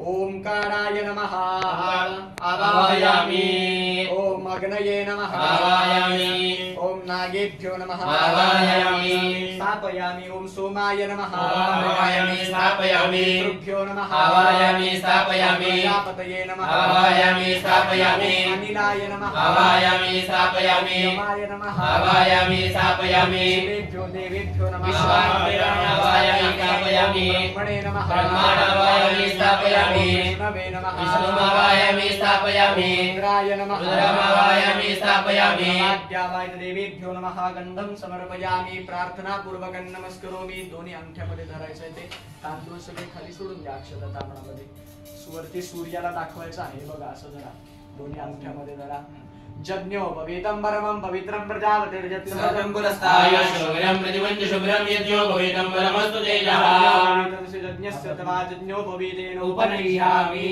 ओंकाराय नमः आवाहयामि। ओम अग्नये नमः आवाहयामि। ओम नागेभ्यो नमः आवाहयामि स्थापयामि। ओम सोमाय नमः आवाहयामि स्थापयामि। ऋभ्यो नमः आवाहयामि स्थापयामि। प्रजापतये नमः आवाहयामि स्थापयामि। अनिलाय नमः आवाहयामि स्थापयामि। यमाय नमः आवाहयामि स्थापयामि। शिवेभ्यो देवेभ्यो नमः आवाहयामि स्थापयामि। ब्रह्मणे नमः ब्रह्माणावाहयामि स्थापयामि। विष्णवे नमः विष्णुमावाहयामि स्थापयामि। रुद्राय नमः रुद्रमावाहयामि स्थापयामि। आद्यावाय देवेभ्यो नमः गंधम समर्पयामि। प्रार्थना पूर्वकं नमस्करोमि। दोन्ही अंगठ्यामध्ये धरायचं ते तांदूळ सगळे खाली सोडून द्या अक्षता तांबणामध्ये। सुवरती सूर्याला दाखवायचं आहे बघा असं जरा दोन्ही अंगठ्यामध्ये धरा। जज्ञो भवेतं परमं पवित्रं प्रजापतिर्जत्समं पुरस्ताय शुभ्रं प्रतिवंच शुभ्रं यज्ञो भवेतं परमस्तु तेजः तस्य यज्ञस्य तवा यज्ञो भवेतेन उपनय्यामि।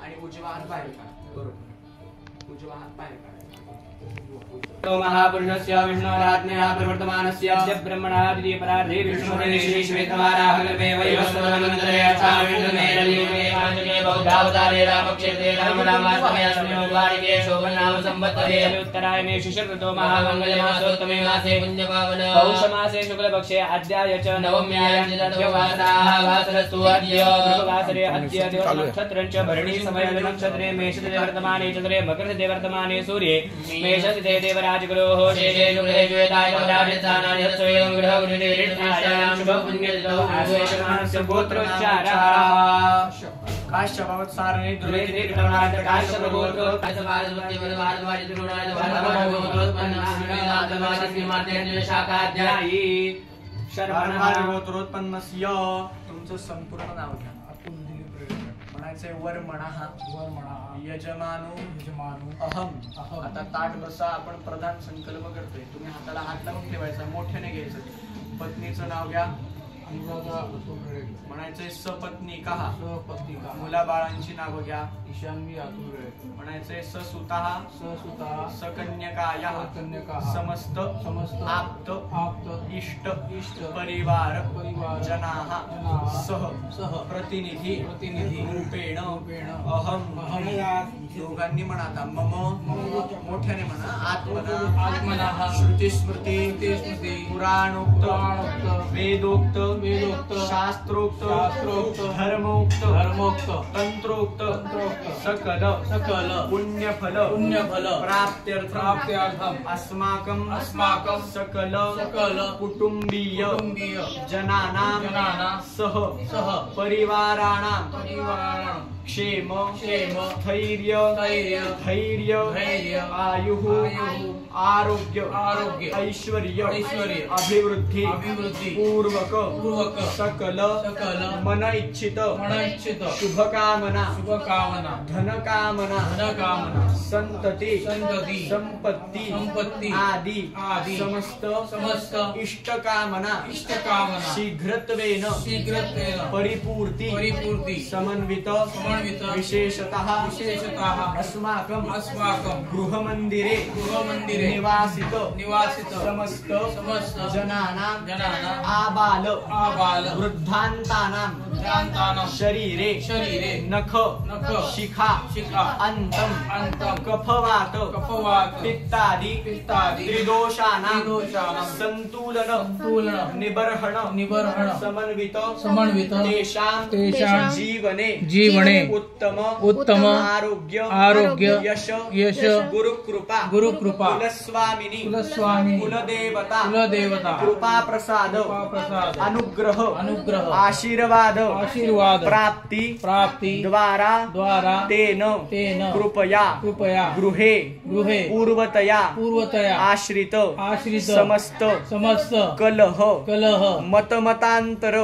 आणि उजवा हात बाहेर काढा। बरोबर उजवा हात बाहेर काढा। महापुरुषस्य विष्णोराज्ञया प्रवर्तमानस्य ब्रह्मणादिति परार्धे विष्णुरे श्री श्वेतवाराहकल्पे वैवस्वतमन्त्रे अष्टाविंशमेरलिके पांचके बौद्धावतारे रामक्षेत्रे रामनामाष्टम्यास्मिन् वार्षिके शोभनाम संवत्सरे उत्तरायणे शिशिरऋतौ महामङ्गले मासोत्तमे मासे पुण्यपावन पौषमासे शुक्लपक्षे अद्याय च नवम्यायां चतुर्वासराः वासरस्तु अद्य भृगवासरे अद्य नक्षत्रं च भरणी समयद नक्षत्रे मेषते वर्तमाने चन्द्रे मकरते वर्तमाने सूर्ये मेषते देवराज गुरोः शेषे शुक्ले श्वेताय राजस्थानानि हर्षेयं गृह गुरुनिरीक्षायां शुभ पुण्यदितो आश्वेषमाणस्य गोत्रोच्चारः काश्यपवत्सारणे दुर्वेदे कृतनाथ काश्यपगोत्रो काश्यपादवत्ति वरवादवादि दुरुणाय वरवादवादि शाखाध्यायी शर्वणहारगोत्रोत्पन्नस्य तुमचं संपूर्ण नाव घ्या। म्हणायचंय वर्मणः यजमानो अहम। आता ताट बसा। आपण प्रधान संकल्प करतोय। तुम्ही हाताला हात लावून ठेवायचा मोठ्याने घ्यायचं। पत्नीचं नाव घ्या। म्हणायचंय सपत्नी कहा मुलाबाळांची नावं घ्या। म्हणायचंय ससुतः सकन्यकाया समस्त आप्त इष्ट परिवार जनाः सह प्रतिनिधी रूपेण अहम। दोघांनी म्हणा आता मम मोठ्याने म्हणा। आत्मनः श्रुतिस्मृती पुराणोक्त वेदोक्त शास्त्रोक्त धर्मोक्त तंत्रोक्त सकल पुण्यफल प्राप्त्यर्थम अस्माकं सकल कुटुंबीय जनानां सह परिवाराणां क्षेम धैर्य आयुः आरोग्य ऐश्वर्य अभिवृद्धि पूर्वक सकल मन इच्छित शुभकामना धनकामना संतति संपत्ति आदि समस्त इष्टकामना शीघ्रत्वेन परिपूर्ति समन्वित विशेषतः अस्माकं गृहमन्दिरे निवासित समस्त जनानां आबाल वृद्धान्तानां शरीरे नख शिखा अंतं कफवात पित्तादि त्रिदोषानां संतुलन निबर्हण समन्वित तेषां जीवने उत्तम आरोग्य यश गुरुकृपा कुलस्वामिनी कुलदेवता कृपा प्रसाद अनुग्रह आशीर्वाद प्राप्ति द्वारा तेन कृपया गृहे पूर्वतया आश्रित समस्त कलह मतमतांतर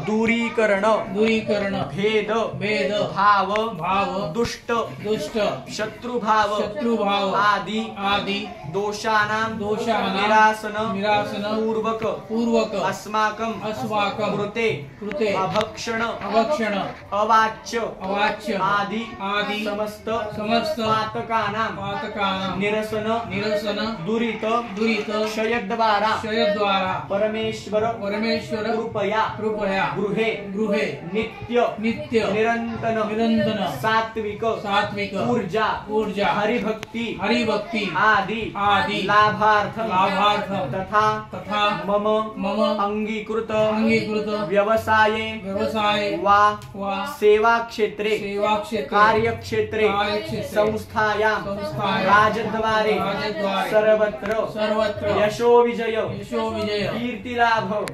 दूरीकरण भेद भेद भाव दुष्ट शत्रुभाव आदि दोषानां निरासन पूर्वक अस्माकं कृते अभक्षण अवाच्य आदि समस्त पातकानां निरसन दुरित क्षयद्वारा परमेश्वर कृपया गृहे नित्य निरंतन सात्विक ऊर्जा हरिभक्ति आदि लाभार्थम तथा मम अंगीकृत व्यवसाये वा सेवा क्षेत्रे कार्यक्षेत्रे संस्थायां राजद्वारे सर्वत्र यशो विजय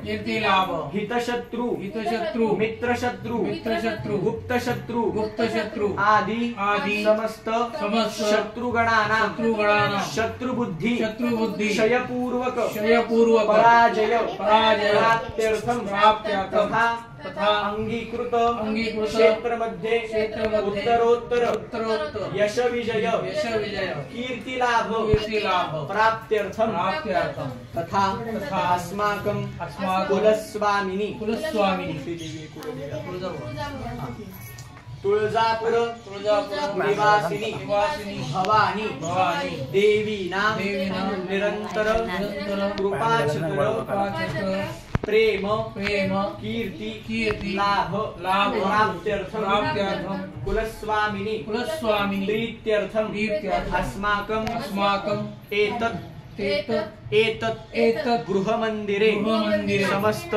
कीर्तिलाभ हितशत्रु मित्रशत्रु गुप्तशत्रु आदि समस्त शत्रुगणानां शत्रुबुद्धि क्षयपूर्वक पराजय प्राप्त्यर्थम तथा अंगीकृत क्षेत्र मध्ये उत्तरोत्तर यश विजय कीर्तिलाभ प्राप्त्यर्थम तथा अस्माकं कुलस्वामिनी तुळजापुर निवासिनी भवानी देवीनां निरंतर कृपाचक्र प्रेम कीर्ति लाभ प्राप्त्यर्थम कुलस्वामिनी प्रीत्यर्थम अस्माकं एतत् गृहमंदिरे समस्त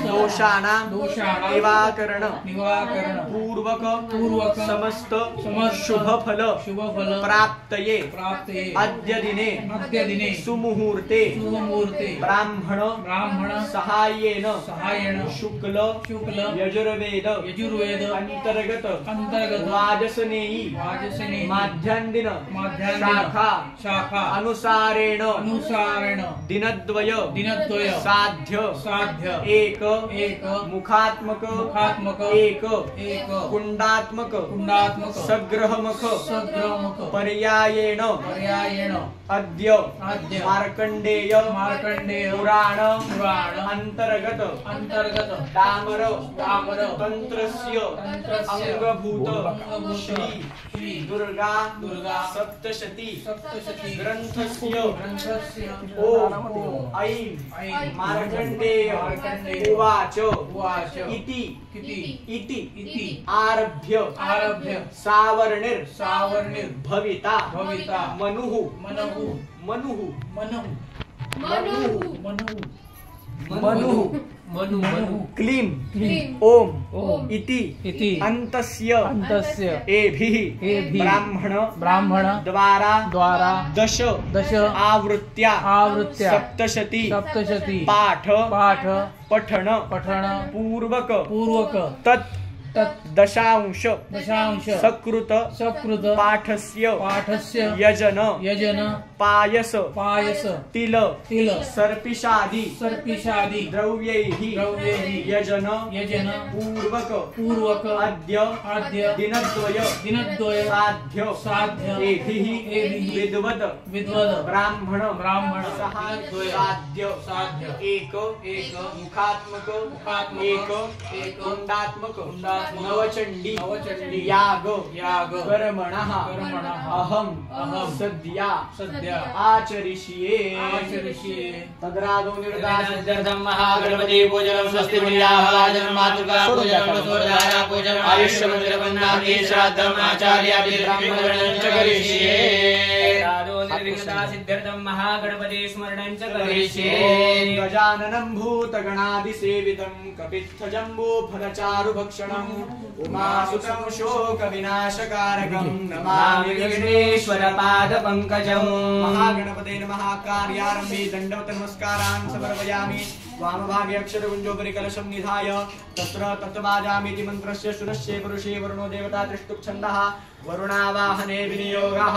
दोषाणां निवारण पूर्वक समस्त शुभफल प्राप्तये अद्य दिने सुमुहूर्ते ब्राह्मण सहाय्येन शुक्ल यजुर्वेद अंतर्गत वाजसनेयी माध्यान्दिन शाखा अनुसारेण दिनद्वय साध्य एक मुखात्मक एक कुंडात्मक सग्रहमुख पर्यायेण अद्य मार्कंडेय पुराण अंतर्गत डामर तंत्रस्य अंगभूत श्री दुर्गा सप्तशती ग्रंथस्य ओम ऐं मार्कंडेय उवाच इति आरभ्य सावर्णिर भविता मनुः क्लीं ओम इति अंतस्य एभिः ब्राह्मण द्वारा दश आवृत्त्या सप्तशती पाठ पठन पूर्वक तत् दशांश सकृत पाठस्य यजन पायस तिल सर्पिषादि द्रव्यैः यजन पूर्वक अद्य दिनद्वय साध्य एभिः विद्वद ब्राह्मण साध्य एक मुखात्मक एक कुंडात्मक नवचंडी याग कर्मणः अहं सद्या आचरिष्ये तद्रादो निर्दासं महागणपति पूजनं स्वस्ति पुण्याः वाजनं मातृका पूजनं सूर्यधारा पूजनं आयुष्यमंदिरवन्नामि श्राद्धम् आचार्यादि ब्राह्मणगणं च करिष्ये तद्रादो निर्विघ्नसिद्ध्यर्थं महागणपति स्मरणं च करिष्ये गजाननं भूतगणादिसेवितं कपित्थजम्बो फलचारुभक्षणम् उमासुतं शोकविनाशकारकं नमामि विघ्नेश्वरपादपङ्कजम् महागणपते नमः कार्यारम्भे दण्डवत नमस्कारान् समर्पयामि वामभागे अक्षरगुञ्जोपरि कलशं निधाय तत्र तत्वाजामीति मन्त्रस्य सुरस्य पुरुषे वरुणो देवता त्रिष्टुप्छन्दः वरुणावाहने विनियोगः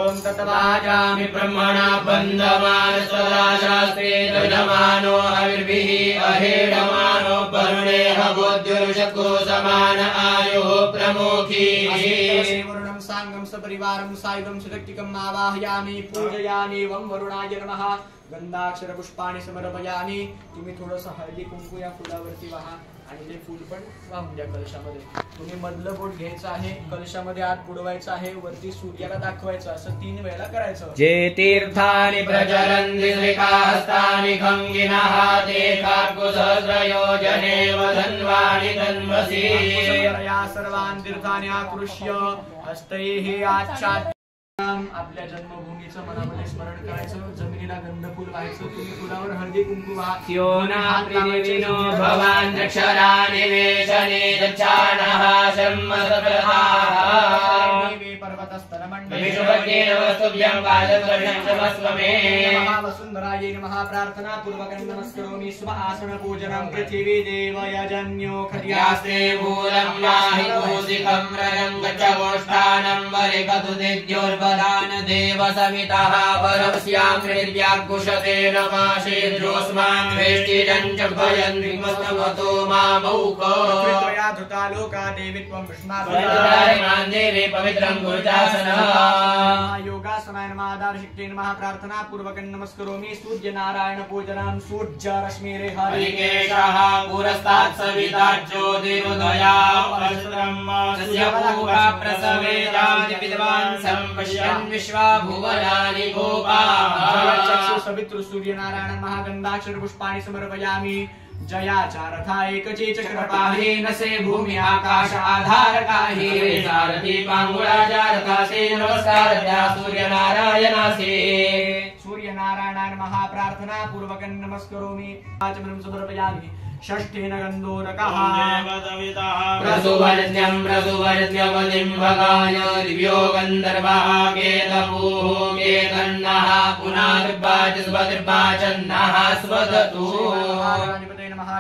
ॐ तत्वाजामि ब्रह्मणा बन्धमानस्तदा शास्त्रे दधमानो हविर्भिः अहेडमानो वरुणेह बुद्धिरुषको समान आयुः प्रमुखी वरुणं सांगं सपरिवारं सायुधं सुरक्षिकम् आवाहयामि पूजयामि वं वरुणाय नमः गंधाक्षर पुष्पाणि समर्पयामि तुम्ही थोडंसं हळदी कुंकू या फुलावरती वाहा आणि ते फूल पण वाहून द्या कलशामध्ये तुम्ही मधलं बोट घ्यायचं आहे कलशामध्ये हात बुडवायचा आहे वरती सूर्याला दाखवायचं असं 3 वेळा करायचं जे तीर्थानि प्रचरन्ति श्रीकास्तानि खंगिनः ते कार्कुसहस्रयोजने वधन्वानि तन्वसि या सर्वान् तीर्थानि आकृष्य हस्तैः आच्छाद्य आपल्या जन्मभूमीचं मनामध्ये स्मरण करायचं जमिनीला गंधफूल व्हायचं तुम्ही फुलावर हळदी कुंकू वाहा भवान् अक्षराणि वेशने दक्षाणः वसुंधरायै नमः प्रार्थना पूर्वकं नमस्करोमि शुभ आसन पूजनं पृथिवी देवयजन्यो खद्यास्ते मूलं नाहि कौशिकं रजं गच्छगोष्ठानं वरिकतु दिद्योर्वदान देव सवितः परस्यां हृद्याकुशते नमाशीद्रोस्मान् वेष्टिजं च भयन् विमस्तमतो मामौको त्वया धृता लोका देवी त्वं विष्मान् देवी पवित्रं गुरुजासनः योगासनाय नमः आधारशक्त्यै नमः प्रार्थना पूर्वकं नमस्करोमि सूर्य नारायण पूजनं सूर्य रश्मिरेहरिकेशः पुरस्तात् सविता ज्योतिरुदया तस्य पूर्वा प्रसवे जाति विद्वान् सम्पश्यन् विश्वा भुवनानि गोपाः चक्षु सवितृ सूर्य नारायण महागंधाक्षर पुष्पाणि समर्पयामि जयाचा रथा एकचे चक्रपाहे नसे भूमि आकाश आधार काही सारथी पांगुळाच्या रथासे नमस्कार द्या सूर्य नारायणासे सूर्य नारायणाय नमः प्रार्थना पूर्वकं नमस्करोमि आचमनं समर्पयामि षष्ठेन गन्धोरकः प्रसुवर्ण्यवलिं भगाय दिव्यो गन्धर्वः केतपुः केतन्नः पुनार्वाचस्वतिर्वाचन्नः स्वदतु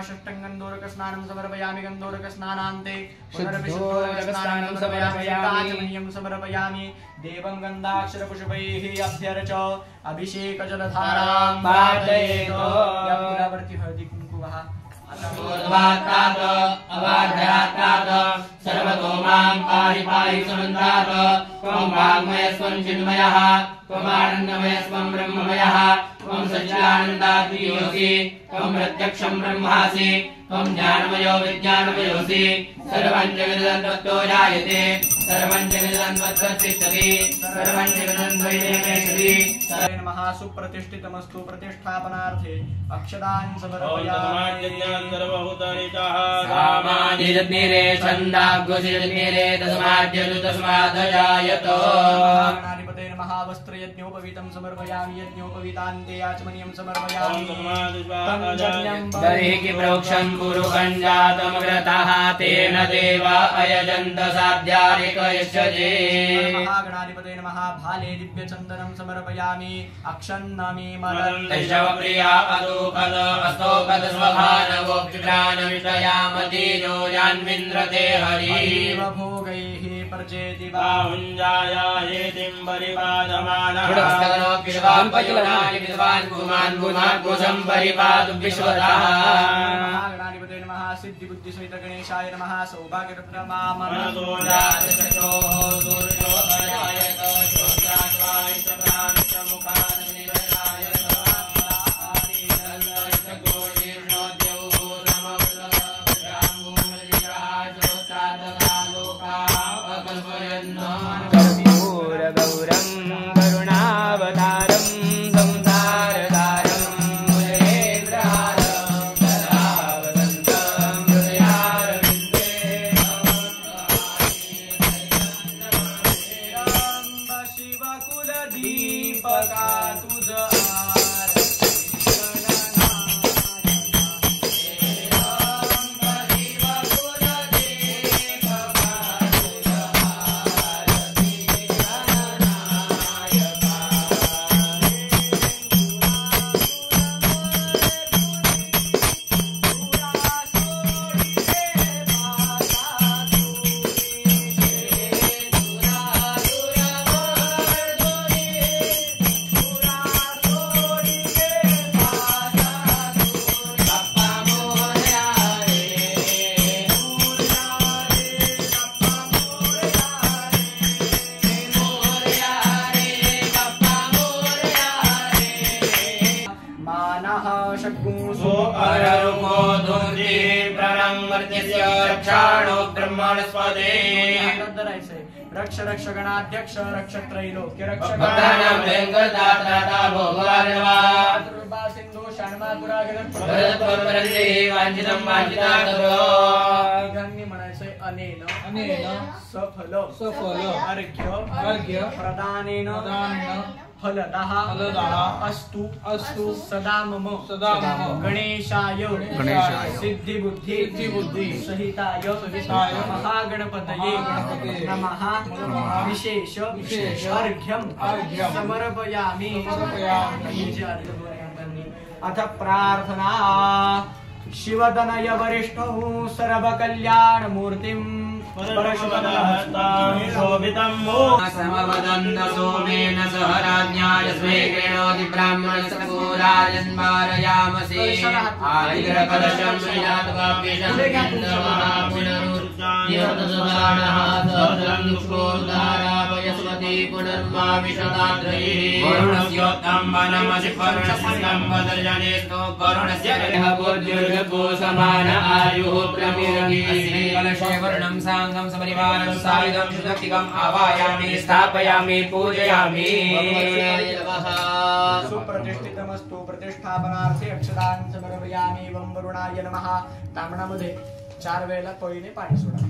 षष्ठं गन्धोरक स्नानं समर्पयामि गन्धोरक स्नानान्ते शुद्धोरकस्नानं समर्पयामि देवं गन्धाक्षर पुष्पैः अभ्यर्च अभिषेक जलधारां पादयेतो फुलावरती हळदी कुंकू वाहा ऊर्ध्वात्तात् अवार्धयात्तात् सर्वतो मां पाहि पाहि सुनन्दात् त्वं वाङ्मयस्त्वं चिन्मयः त्वमानन्दमयस्त्वं ब्रह्ममयः त्वं सच्चिदानन्दात्मयोऽसि त्वं प्रत्यक्षं ब्रह्मासि त्वं ज्ञानमयो विज्ञानमयोऽसि सर्वं जगदन्वत्तो जायते सर्वं जगदन्वत्तिष्ठति सर्वं जगदन्वैनेष्यति नमः सुप्रतिष्ठितमस्तु प्रतिष्ठापनार्थे अक्षदान् समर्पयामि सामाजिर्निरे छन्दाग्निरे तस्माद् गणाधिपते नमः वस्त्रयज्ञोपवीतं समर्पयामि यज्ञोपवीतान्ते आचमनीयं समर्पयामि बर्हिः प्रोक्षं कुरुकञ्जातमग्रतः तेन देव अयजन्त साध्यारिकयश्चजे गणाधिपते नमः भाले दिव्यचन्दनं समर्पयामि अक्षन्नमि प्रिया अदोपद अस्तोपद स्वभानवोक्षानविषयामतीजो यान्विन्द्रते हरिः भोगैः पर्जेति बाहुञ्जाया हेतिं परिपादमानः विश्वान् पयुनानि विद्वान् गुमान् गुणान् कुशं परिपातु विश्वतः गणाधिपते नमः सिद्धि बुद्धि सहित गणेशाय नमः सौभाग्यरत्नमामः मर्त्यस्य रक्षाणो ब्रह्मणस्पदे रक्ष रक्ष गणाध्यक्ष रक्ष त्रैलोक्य रक्ष भक्तानां भयंकरदाता भोगवानवा सिंधु शर्मापुरागत परमरंदे वांछितं वांछितातरो गंगी म्हणायचे अनेन सफल अर्घ्य प्रदानेन फलदः अस्तु सदा मम गणेशाय सिद्धि बुद्धि सहिताय महागणपतये नमः विशेष अर्घ्यं समर्पयामि। अथ प्रार्थना शिवतनय वरिष्ठौ सर्वकल्याण मूर्तिं शोभितं समवदन्त सोमेन सह राज्ञा यस्मै गृह्णोति ब्राह्मणसपूराजन्मारयामसि आदिरकलशं श्रीनाथकाव्येशं पुनरुत्थानः सहस्रं दुष्कोद्धारापयस्वती पुनर्मा विशताद्रयी वरुणस्योत्तम्बनमसि वरुणस्यम्बदर्जनेस्तो वरुणस्य गृहभोज्युर्गो समान आयुः प्रमिरङ्गि कलशे वर्णं साङ्गं सपरिवारं सायुधं सुदक्षिकम् आवायामि स्थापयामि पूजयामि। सुप्रतिष्ठितमस्तु प्रतिष्ठापनार्थे अक्षदान समर्पयामि। वं वरुणाय नमः। ताम्बणामध्ये 4 वेळेला पळीने पाणी सोडा।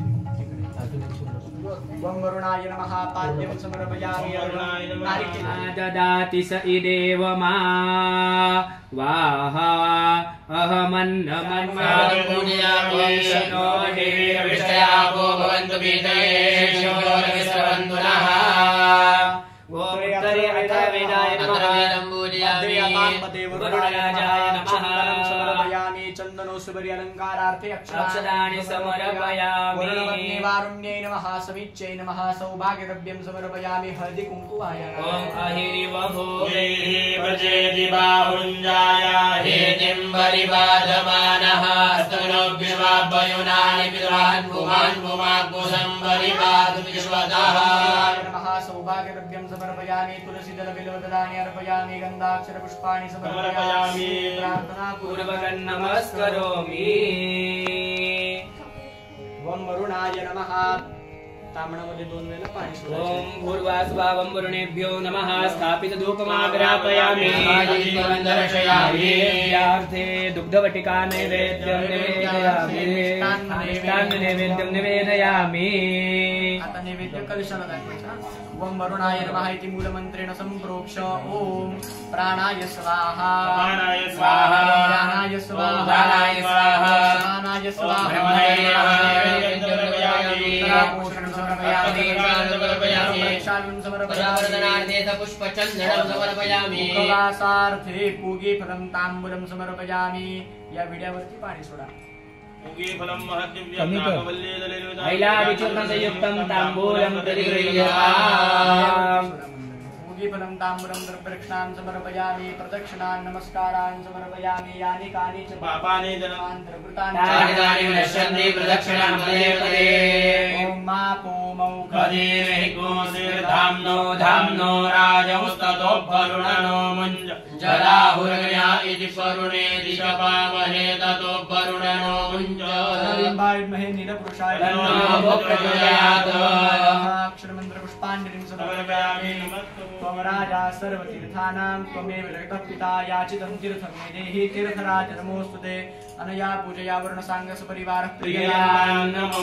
वं वरुणाय नमः। पाद्यं समर्पयामि। ददाति स इदेव मा वाह अहमन्नमन्वादुनियामीशनो देवविषयापो भवन्तु भीतये शिवोरविस्रवन्तु नः। ओत्तरे अथर्वेदाय नमः। वरुणराजाय नमः। समर्पयामि। चन्दनो सुबरि अलङ्कारार्थे अक्षराणि समर्पयामि। वरुण्ये नमः। समीच्यै नमः। सौभाग्यद्रव्यं समर्पयामि। हळदि कुङ्कुमाय नमः। ॐ अहिरि वभो प्रजेति बाहुञ्जाय हेतिं परिबाधमानः स्तनोऽभ्यवाभयुनानि विद्वान् पुमान् पुमाकुशं परिबाधु विश्वतः नमः। सौभाग्यद्रव्यं समर्पयामि। तुलसीदलबिल्वदलानि अर्पयामि। गन्धाक्षरपुष्पाणि समर्पयामि। प्रार्थना पूर्वकं नमस्करोमि। वं वरुणाय नमः। ताम्बणामध्ये 2 वेळेला पाणी सोडायचे। ओम भूर्वासुभावं वरुणेभ्यो नमः। स्थापित धूपमाग्रापयामि। दर्शयामि। यार्थे दुग्धवटिका नैवेद्यं निवेदयामि। मिष्टान्न नैवेद्यं निवेदयामि। आता नैवेद्य कलशाला दाखवायचा। वं वरुणाय नमः इति मूलमन्त्रेण सम्प्रोक्ष ओम प्राणाय स्वाहा प्राणाय स्वाहा प्राणाय स्वाहा प्राणाय स्वाहा प्राणाय स्वाहा ब्रह्मणे नमः। पुष्पचन्दनं समर्पयामि। उपवासार्थे पूगी फलं ताम्बूलं समर्पयामि। या विड्यावरती पाणी सोडा। ऐलादिचूर्णसंयुक्तं ताम्बूलं प्रतिगृह्यताम्। फलं ताम्बूलं दर्पदक्षिणां समर्पयामि। प्रदक्षिणां नमस्कारान् समर्पयामि। यानि कानि च पापानि तानि नश्यन्ति प्रदक्षिणां पदे पदे। ॐ मापो धाम्नो धाम्नो राजौस्ततो वरुणनो मुञ्ज जलाहुर्या इति वरुणे दिशपावहे ततो वरुणनो मुञ्ज बिम्बायुर्महे नीलपुरुषाय नमो प्रचोदयात्। अक्षरमन्त्रपुष्पाञ्जलिं समर्पयामि। त्वं राजा सर्वतीर्थानां त्वमेव जगतः पिता याचितं तीर्थं मे देहि तीर्थराज नमोस्तुते। अनया पूजया वर्णसाङ्गसपरिवारः प्रिययान् नमः।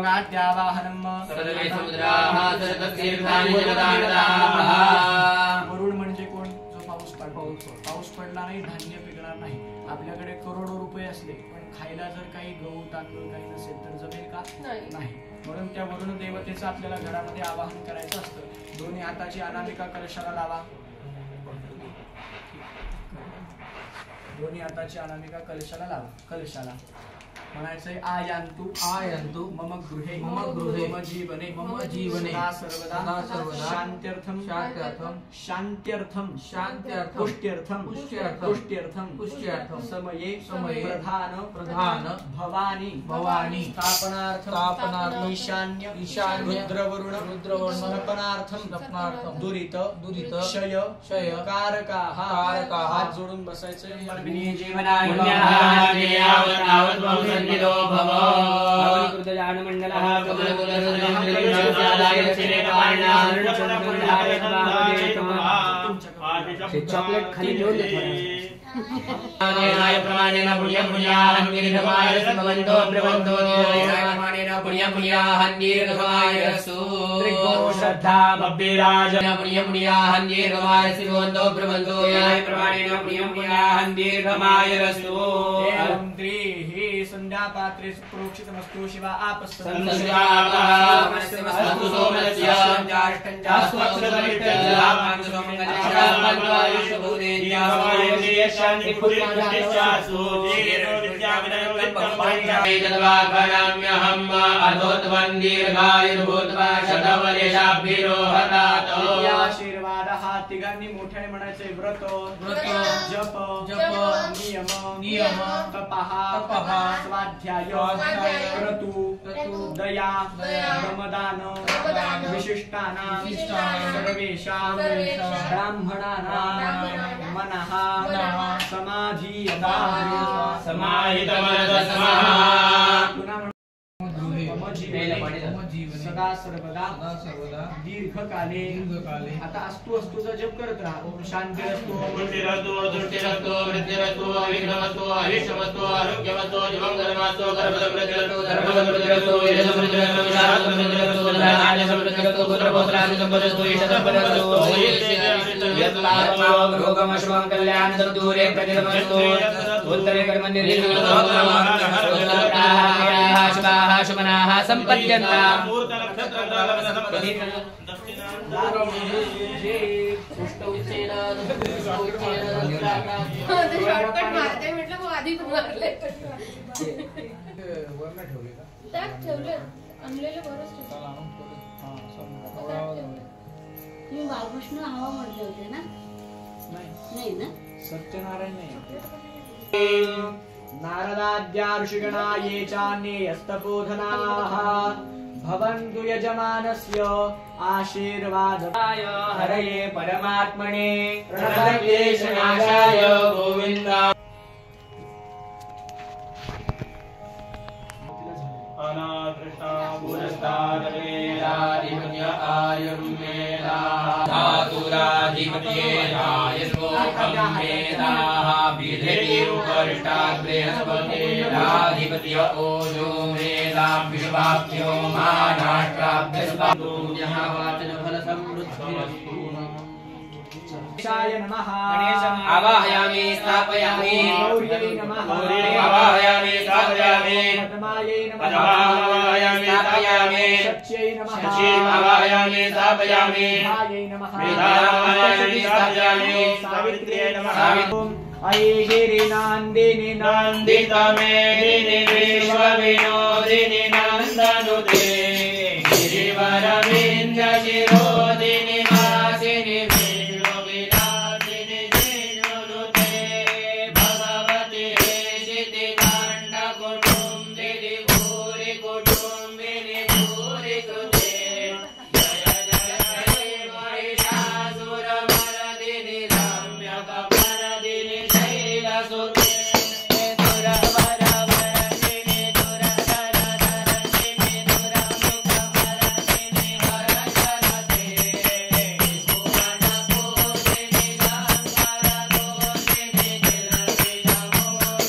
गाद्यावाहनं सर्वे समुद्राः सर्वतीर्थानि जगदानदाः। वरुण म्हणजे कोण? जो पाऊस पडतो। पाऊस पडला नाही धान्य पिकणार नाही। आपल्याकडे करोडो रुपये असले पण खायला जर काही गहू तांदूळ काही नसेल तर जमेल का? नाही। म्हणून त्या वरुण देवतेचं आपल्याला घरामध्ये आवाहन करायचं असतं। दोन्ही हाताची अनामिका कलशाला लावा। दोन्ही हाताची अनामिका कलशाला लावा। कलशाला म्हणायचंय आयान्तु आयन्तु मम गृहे मम जीवने सदा सर्वदा शान्त्यर्थं पुष्ट्यर्थं समये प्रधान भवानी स्थापनार्थं ईशान्य रुद्रवरुण स्नपनार्थं दुरित क्षय कारकाः हात जोडून बसायचं। जीवनाय वन्दितो भव कृतजानमण्डलः चॉकलेट खाली घेऊन प्रमाणेन पुण्यं पुण्याहं दीर्घमाय समवन्तो प्रवन्तो प्रमाणेन पुण्यं पुण्याहं दीर्घमाय रसु श्रद्धा भव्यराज पुण्यं पुण्याहं दीर्घमाय शिवन्तो प्रवन्तो प्रमाणेन पुण्यं पुण्याहं दीर्घमाय रसु एवं त्रिः संध्यापात्रे प्रोक्षितमस्तु शिवा आपस्तु सोमस्य शांति जलवाकराम्यहम् अधोत्वन्दीर्घायुर्भूत्वा शतवर्षाभिरोहतात् आशीर्वादः तिघांनी मोठ्याने म्हणायचे व्रत जप नियम तपः स्वाध्याय क्रतु दया दमदान विशिष्टानां सर्वेषां ब्राह्मणानां मनः समाधीयता समाहितमनसः सदा सर्वदा दीर्घकाले आता अस्तु अस्तुचा जप करत राहा. ओम शांती रस्तो दृष्टिरस्तो दृष्टिरस्तो वृद्धिरस्तो अविघ्नमस्तो अहिष्टमस्तो आरोग्यमस्तो जीवंगरमस्तो गर्भसमृद्धिरस्तो धर्मसमृद्धिरस्तो यशसमृद्धिरस्तो शास्त्रसमृद्धिरस्तो धनान्यसमृद्धिरस्तो पुत्रपौत्रादिसम्पदस्तो ईशसम्पदस्तो यत्पापं रोगमशुभं कल्याणं दूरे प्रतिरमस्तो उत्तरे कर्मनिर्विघ्नं शुभाः शुभनाः सम्पद्यन्ताम् शॉर्टकट मारते म्हटलं मग आधी मारले आणलेलं बरंच तुम्ही बालकृष्ण हवा म्हटले होते ना नाही ना सत्यनारायण नाही नारदाद्या ऋषिगणा ये चान्ये यस्तपोधनाः भवन्तु यजमानस्य आशीर्वादाय हरये परमात्मने प्रणतक्लेशनाशाय गोविन्दा अनादृष्टा पुरस्तादवेदाधिपत्य आयुं मेधा धातुराधिपत्येदायस्वोखं मेधाः विधेयुपरिष्टाग्रेहस्पतेराधिपत्य ओजो मेधा विश्वाभ्यो मानाष्ट्राभ्यस्वाभ्यः वाचनफलसमृद्धिरस्तु. नमः आवाहयामि स्थापयामि गौर्यै नमः आवाहयामि स्थापयामि पद्मायै नमः आवाहयामि स्थापयामि सच्यै नमः सच्यै आवाहयामि स्थापयामि मेधायै नमः मेधायै स्थापयामि सावित्र्यै नमः सावित्री ऐगिरि नन्दिनि नन्दितमेदिनि विश्वविनोदिनि नन्दनुते गिरिवरविन्द्यशिरोदिनि वासिनि विश्वविलासिनि जयनुते भगवति हेशितिकाण्डकुटुम्बिनि भूरि कुटुम्बिनि भूरि कृते जय जय हे महिषासुरमर्दिनि रम्यकमर्दिनि शैलसुते दुरवरवर्धिनि दुरधरधरधिनि दुरमुखमर्दिनि हरशरते भुवनपूजिनि शङ्करदोषिनि किलबिलमोहिनि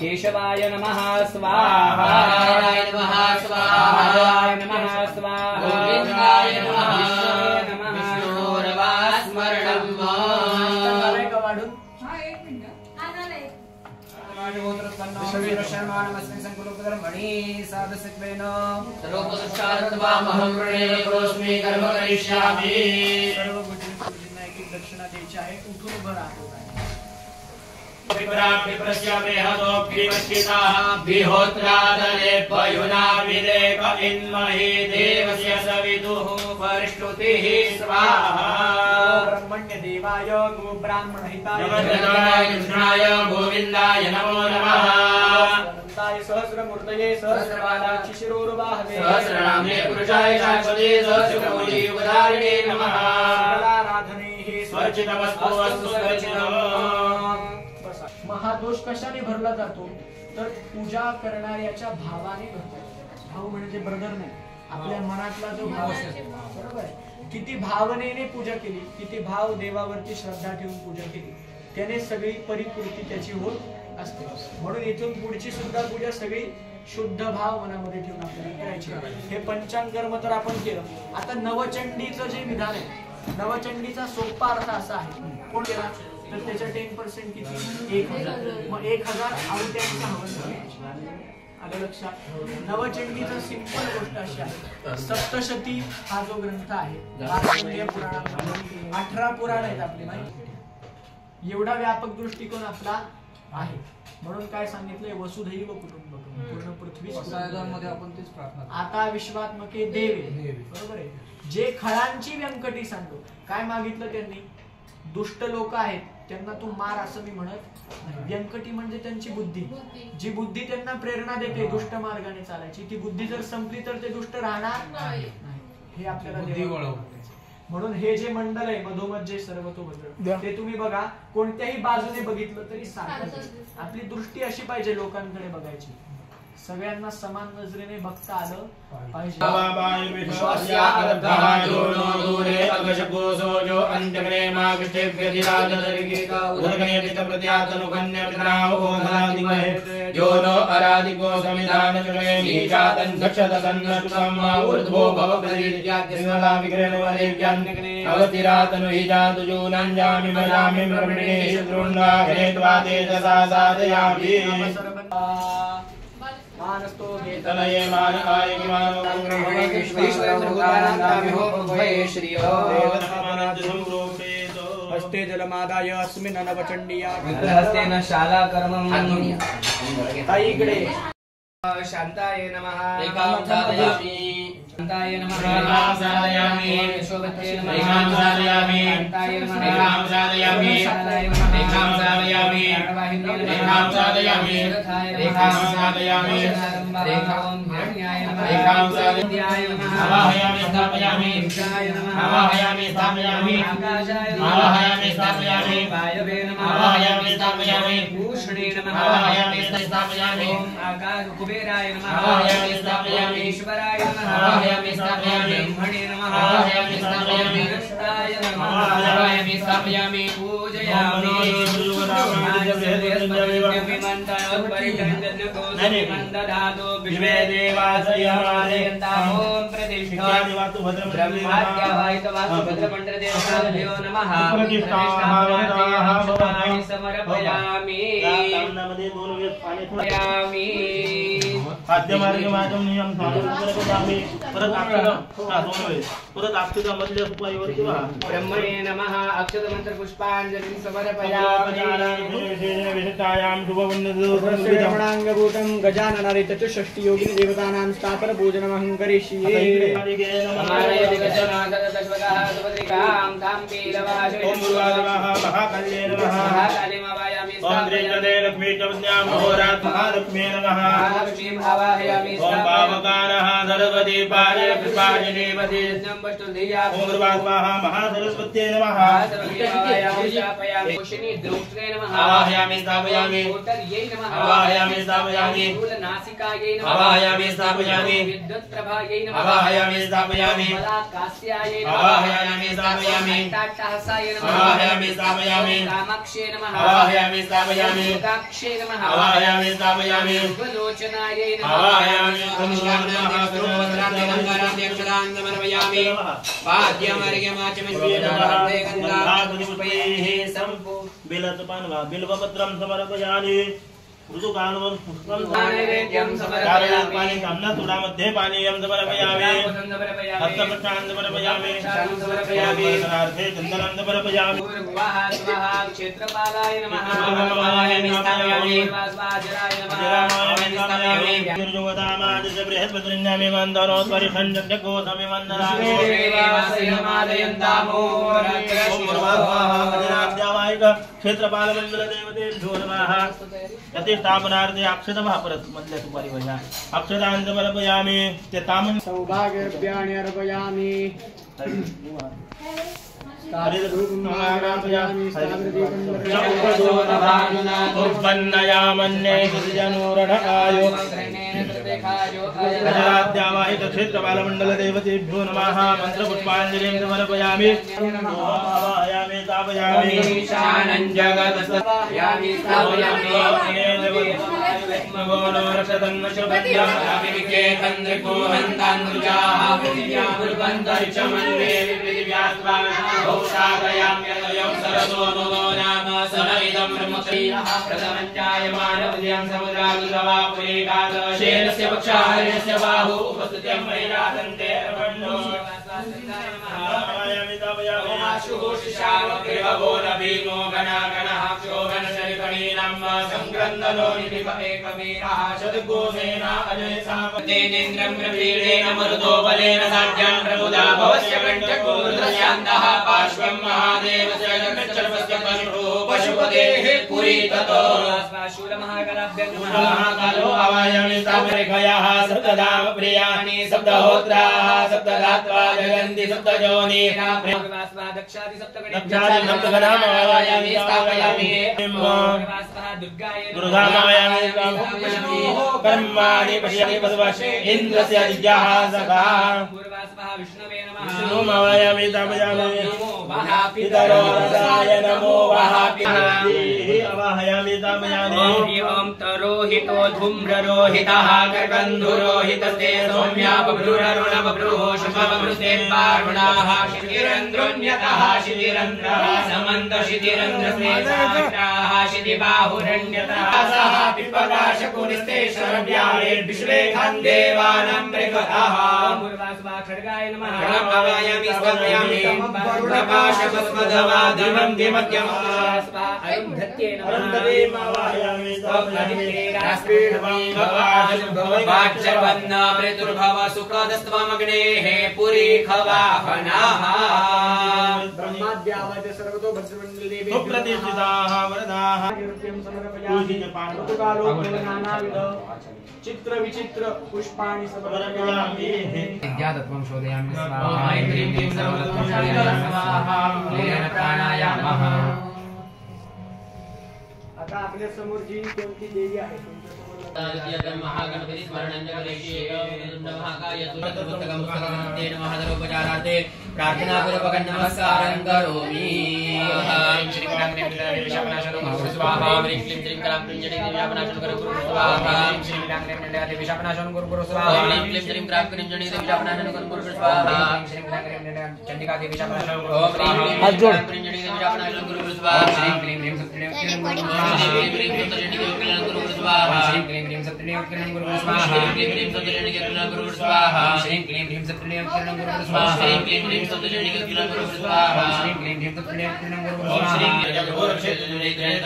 केशवाय नमः स्वाहा नमः स्वाहा नमः स्वाहा गोविन्दाय नमः नमः विष्णोर्वास्मरणं सर्वोपदुष्टार्थवामहं प्रणेयकोऽस्मि कर्म करिष्यामि. सर्व गुरुजींना एक दक्षिणा द्यायची आहे. उठून उभं राहा. विहोत्रादले पयुना विदेक इन्महि देवस्य सविदुः वरिष्ठोतेः स्वाहा ब्रह्मण्य देवाय गो ब्राह्मण हिताय कृष्णाय गोविन्दाय नमो नमः सहस्रमूर्तये सहस्रपादाक्षि शिरोरुबाहवे सहस्रनाम्ने पुरुषाय शाश्वते सहस्रकोटि युगधारिणे नमः सकलाराधनेः स्वर्चितमस्तु अस्तु स्वर्चितम् महादोष कशाने भरला जातो तर पूजा करणाऱ्याच्या भावाने भरतो. भाव म्हणजे ब्रदर नाही, आपल्या मनातला जो भाव असेल, बरोबर आहे. किती भावनेने पूजा केली, किती भाव देवावरती श्रद्धा ठेवून पूजा केली, त्याने सगळी परिपूर्ती त्याची होत असते. म्हणून इथून पुढची सुद्धा पूजा सगळी शुद्ध भाव मनामध्ये ठेवून आपल्याला करायची. हे पंचांग कर्म तर आपण केलं. आता नवचंडीचं जे विधान आहे, नवचंडीचा सोपा अर्थ असा आहे, कोण केला तर त्याच्या 10% किती 1000. मग 1000 आवट्यांचं हवन करायचं. आलं लक्षात. नवचंडीचं सिंपल गोष्ट अशी आहे, सप्तशती हा जो ग्रंथ आहे मार्कंडेय पुराणामध्ये 18 पुराण आहेत आपली माहिती. एवढा व्यापक दृष्टिकोन आपला आहे. म्हणून काय सांगितलंय, वसुधैव कुटुंबकम, पूर्ण पृथ्वी मध्ये आपण तेच प्रार्थना. आता विश्वात्मके देवे, बरोबर आहे. जे खळांची व्यंकटी सांगतो, काय मागितलं त्यांनी, दुष्ट लोक आहेत त्यांना तू मार असं मी म्हणत नाही. व्यंकटी म्हणजे त्यांची बुद्धी, जी बुद्धी त्यांना प्रेरणा देते दुष्ट मार्गाने चालायची, ती बुद्धी जर संपली तर ते दुष्ट राहणार नाही. हे आपल्याला म्हणून हे जे मंडळ आहे मधोमध जे सर्वतोभद्र, ते तुम्ही बघा, कोणत्याही बाजूने बघितलं तरी सारखं. आपली दृष्टी अशी पाहिजे लोकांकडे बघायची, सगळ्यांना समान नजरेने बघता आलं पाहिजे. मानस्तो तनये मान आय मान हस्ते जलमादाय अस्मिन् नवचंडीया हस्तेन शाला कर्मं ताईकडे शांताय नमः एकां साधयामि शांताय नमः एकां साधयामि शोभते नमः एकां साधयामि शांताय नमः एकां साधयामि एकां साधयामि एकां साधयामि एकां साधयामि एकां हिरण्याय नमः एकां साधयामि नमः आवाहयामि स्थापयामि इंद्राय नमः आवाहयामि स्थापयामि आकाशाय नमः आवाहयामि स्थापयामि वायवे नमः आवाहयामि स्थापयामि भूषणे नमः आवाहयामि स्थापयामि ओम आकाश कुबेराय नमः आवाहयामि स्थापयामि ईश्वराय नमः आवाहयामि स्थापयामि ब्रह्मणे नमः आवाहयामि स्थापयामि अनन्ताय नमः आवाहयामि स्थापयामि पूजयामि विश्वे देवासयमानयन्तामो प्रतिष्ठा ब्रह्माद्यावायतवासुभद्रमण्डलदेवताभ्यो नमः प्रतिष्ठां समर्पयामि खाद्यमार्गमार्गं नियम साधुर्गुणपदामि परत अक्षता मधल्या उपायवर किंवा ब्रह्मणे नमः अक्षतमंत्र पुष्पांजलिं समर्पयामि विशिष्टायां रमणांगभूतं गजाननारि चतुष्षष्टि योगिनी देवतानां स्थापर पूजनमहं करिष्ये. हमारे दिगजनाथ तश्वतः सुभद्रिकां तां पीलवाशो महाकाल्ये नमः महाकालीं आवाहयामि ओम लक्ष्मी चवन्यां होरात् महालक्ष्मी नमः महालक्ष्मीं आवाहयामि ओम पावकानः सरस्वती पालय कृपाजनेवति यज्ञं वस्तुधिया ओम स्वाहा महासरस्वत्यै नमः आवाहयामि कुशिनी द्रौष्ट्रे नमः आवाहयामि स्थापयामि कोटर्यै नमः आवाहयामि स्थापयामि नासिकायै नमः आवाहयामि स्थापयामि विद्युत्प्रभायै नमः आवाहयामि स्थापयामि बलाकास्यायै नमः आवाहयामि स्थापयामि टाटाहसाय नमः आवाहयामि स्थापयामि कामाक्षे नमः आवाहयामि स्थापयामि मुखाक्षे नमः आवाहयामि स्थापयामि लोचनायै नमः आवाहयामि समर्पयामि बिलपत्रं समर्पयामि ऋतुकालवन् पुष्पं नैवेद्यं समर्पयामि पानी कामना तुड़ा मध्ये पानीयं समर्पयामि हस्तपक्षान् समर्पयामि समर्पयामि चन्दनं समर्पयामि भूर्भुवः स्वः क्षेत्रपालाय नमः भगवाय स्थापयामि वासवाजराय नमः गिरिजोदामादिश बृहस्पतिर्यामि मन्दरोत्परिषन् जगो समिमन्दरामि देवासयमादयन्तामो राज्यावाहिक क्षेत्रपालमण्डल देवतेभ्यो नमः प्रतिष्ठापनार्थे अक्षतः परत मधल्या सुपारी वजा अक्षतान् समर्पयामि ते तामन सौभाग्यद्रव्याणि अर्पयामि राज्यावाहिक क्षेत्रपालमण्डल देवतेभ्यो नमः मन्त्रपुष्पाञ्जलिं समर्पयामि आवाहयामि स्थापयामि ईशानं जगदस्यामि स्थापयामि बाहु उपस्थितं महिलादन्ते तेनेन्द्रं प्रवीरेण मरुतो बलेन साध्यां प्रमुदा भवस्य कण्ठकोरुद्रस्यान्तः पार्श्वं महादेवस्य जगच्चर्वस्य पशुपतेः पुरी ततो महाकालो आवायामि तामरेखयाः सप्तधाम प्रियाणि सप्तहोत्राः सप्तधात्वा जगन्ति सप्तयोनि दक्षादि सप्तगणाम आवायामि स्थापयामि दुर्गामायामि कर्माणि पश्यामि पद्मश्री इन्द्रस्य दिव्याः सखा विष्णवे नमः विष्णुमायामि स्थापयामि पितरो रसाय नमो आवाहयामि स्थापयामि ओम तरोहितो धूम्ररोहितः कर्कन्धुरोहितस्ते सौम्या बभ्रुररुण बभ्रुः शुभबभ्रुस्ते पार्वणाः शितिरन्द्रोऽन्यतः शितिरन्द्रः समन्त शितिरन्द्रस्ते साष्टाः शितिबाहुरण्यतः सः पिप्पकाशकुनिस्ते शरव्यायेर्विश्वेखं देवानां मृगतः खड्गाय नमः आवाहयामि स्थापयामि प्रकाशभस्मधवा दिवं दिमत्यं अरुन्धत्यै नमः आवाहयामि वाच्यवन्नमृतुर्भव सुखदस्त्वमग्नेः पुरी खवाहनाः ब्रह्माद्यावत् सर्वतो भद्रमण्डलदेवी सुप्रतिष्ठिताः वरदाः चित्र विचित्र पुष्पाणि समर्पयामि विद्यातत्त्वं शोधयामि स्वाहा ऐं ह्रीं क्लीं सर्वतत्त्वं शोधयामि स्वाहा लीनं प्राणायामः आता आपल्या समोर जी कोणती देवी आहे महागणपति स्मरणं महाकाय पुस्तकं पुस्तकं महाधरोपचारार्थे प्रार्थनापूर्वकं नमस्कारं करोमि श्री स्वाहा ह्रीं क्लीं श्रीं कलां विशापनाशनं गुरु स्वाहा श्री विशापनाशनं गुरु स्वाहा ह्रीं क्लीं श्रीं कलां विशापनाशनं गुरु स्वाहा श्री चंडिका देवी विशापनाशनं ओम ह्रीं क्लीं श्रीं विशापनाशनं गुरु स्वाहा श्री क्लीं ह्रीं सप्तण्यं गुरु स्वाहा श्री क्लीं ह्रीं सप्तण्यं गुरु स्वाहा श्री क्लीं ह्रीं सप्तण्यं गुरु स्वाहा श्री क्लीं ह्रीं सप्तण्यं गुरु स्वाहा श्री क्लीं ह्रीं सप्तण्यं गुरु स्वाहा श्री क्लीं ह्रीं सप्तण्यं गुरु स्वाहा श्री जगद्गुरु क्षेत्र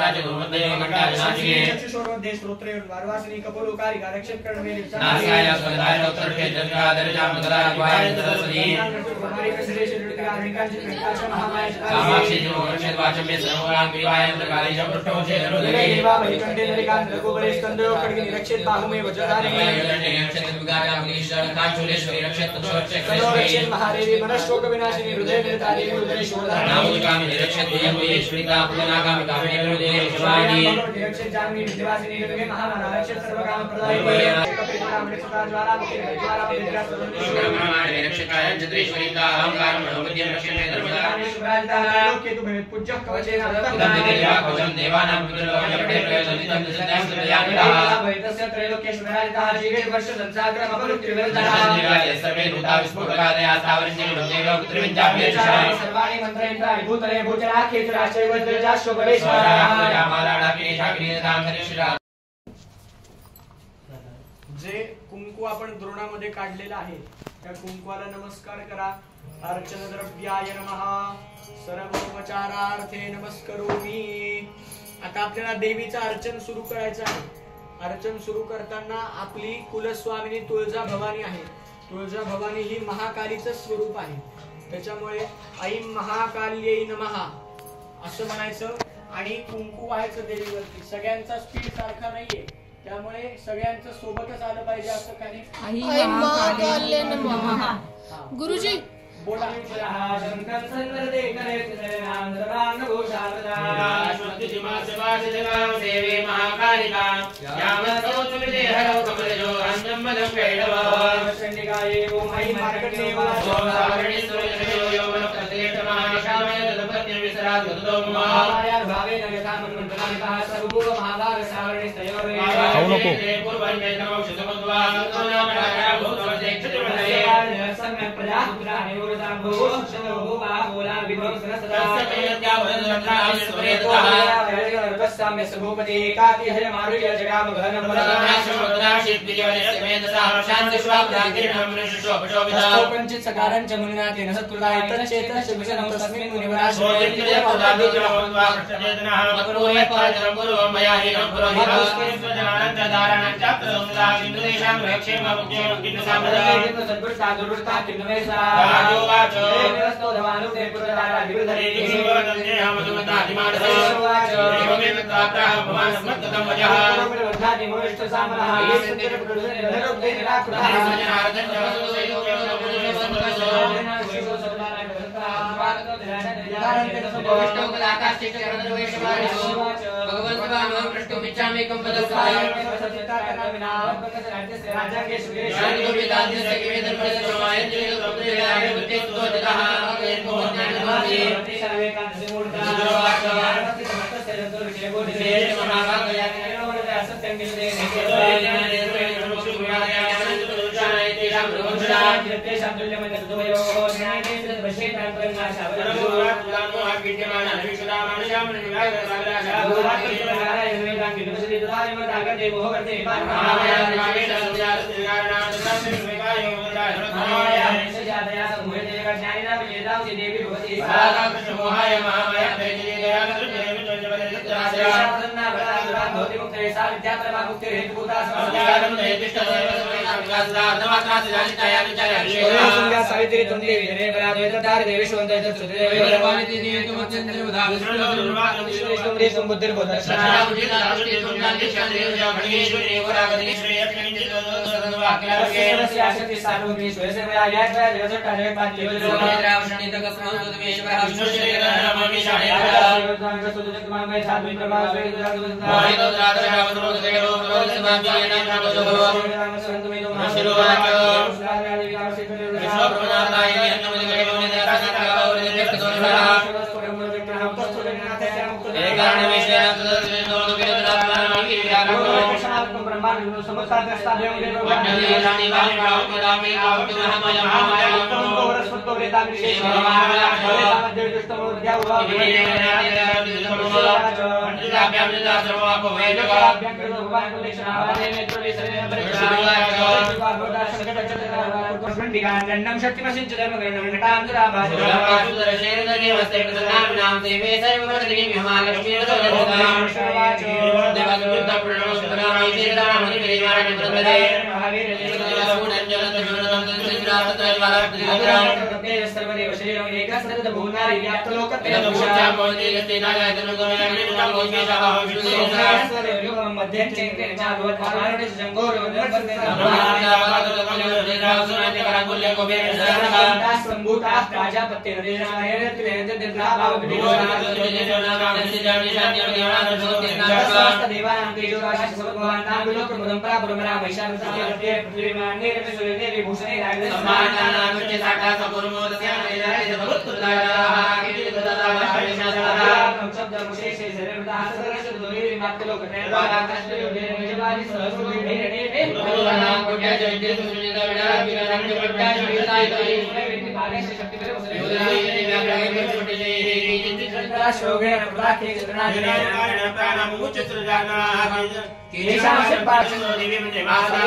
राजगुरुमध्ये मंगलानाशिके चक्षुषोर्मध्ये स्तोत्रे वारवासिनी कपोलोकारी रक्षित कर्णवे नासाय स्वदाय उत्तर क्षेत्र दर्जा मंगलाय वाय सरस्वती हमारी कसरे शिरडीका निकांची प्रकाश महामाय कामाक्षी जो रक्षित वाचम में सर्वराम विवाय प्रकारे पृष्ठो से देवा वैकुंठे नरिका रघुबले स्कंदो खड्ग निरक्षित बाहु में वज्रधारी रक्षित विगाया अग्निशर कांचुलेश्वरी रक्षित रक्षित महादेवी मनश्शोक विनाशिनी हृदय निर्तारी हृदय शोधधारी नामकामी रक्षित यमुनेश्वरीता पुनागामी कामे हृदय शिवानी रक्षित जानवी विद्यावासिनी हृदय महामाना रक्षित सर्वकाम प्रदायिनी कपिलाम रक्षिता ज्वाला मुखे ज्वाला विद्या ब्रह्मांड रक्षकाय चतुरेश्वरीता अहंकार मनोविद्या रक्षणे धर्मदा शिवराजदा लोके तु भवेत् पूज्य कवचेन देवा कवचं देवानां पुत्रलोकं प्रयोजनितं सदां सदयामिता वैतस्य त्रैलोक्येश्वराजदा जीवेश वर्ष संसाग्रम अपरुत्रिवर्धनः देवाय सर्वे भूता विस्फुटकादया स्थावरञ्जनि देव पुत्रविद्याभ्ये सर्वाणि मंत्रयन्त्रा विभूतले भूचराख्ये चराश्चैव वज्रजाश्व बलेश्वरः रामालाडाकिनी शाकिनी तां धरिश्रा जे कुंकू आपण द्रोणामध्ये काढलेलं आहे त्या कुंकवाला नमस्कार करा. अर्चन द्रव्याय नमः सर्वोपचारार्थे नमस्करोमि. आता आपल्याला देवीचं अर्चन सुरू करायचं आहे. अर्चन सुरू करताना आपली कुलस्वामिनी तुळजा भवानी आहे. तुळजा भवानी ही महाकालीचं स्वरूप आहे. त्याच्यामुळे ऐं महाकाल्यै नमः असं म्हणायचं आणि कुंकू व्हायचं देवीवरती. सगळ्यांचा स्पीड सारखा नाहीये त्यामुळे सगळ्यांचं सोबतच आलं पाहिजे असं काही. ऐं महाकाल्यै नमः. गुरुजी बोला. शोभेन प्रदाखे जनार्दनेन प्राणमुच्चत्रजाना केशां शब्दाक्षरो देवी मते माता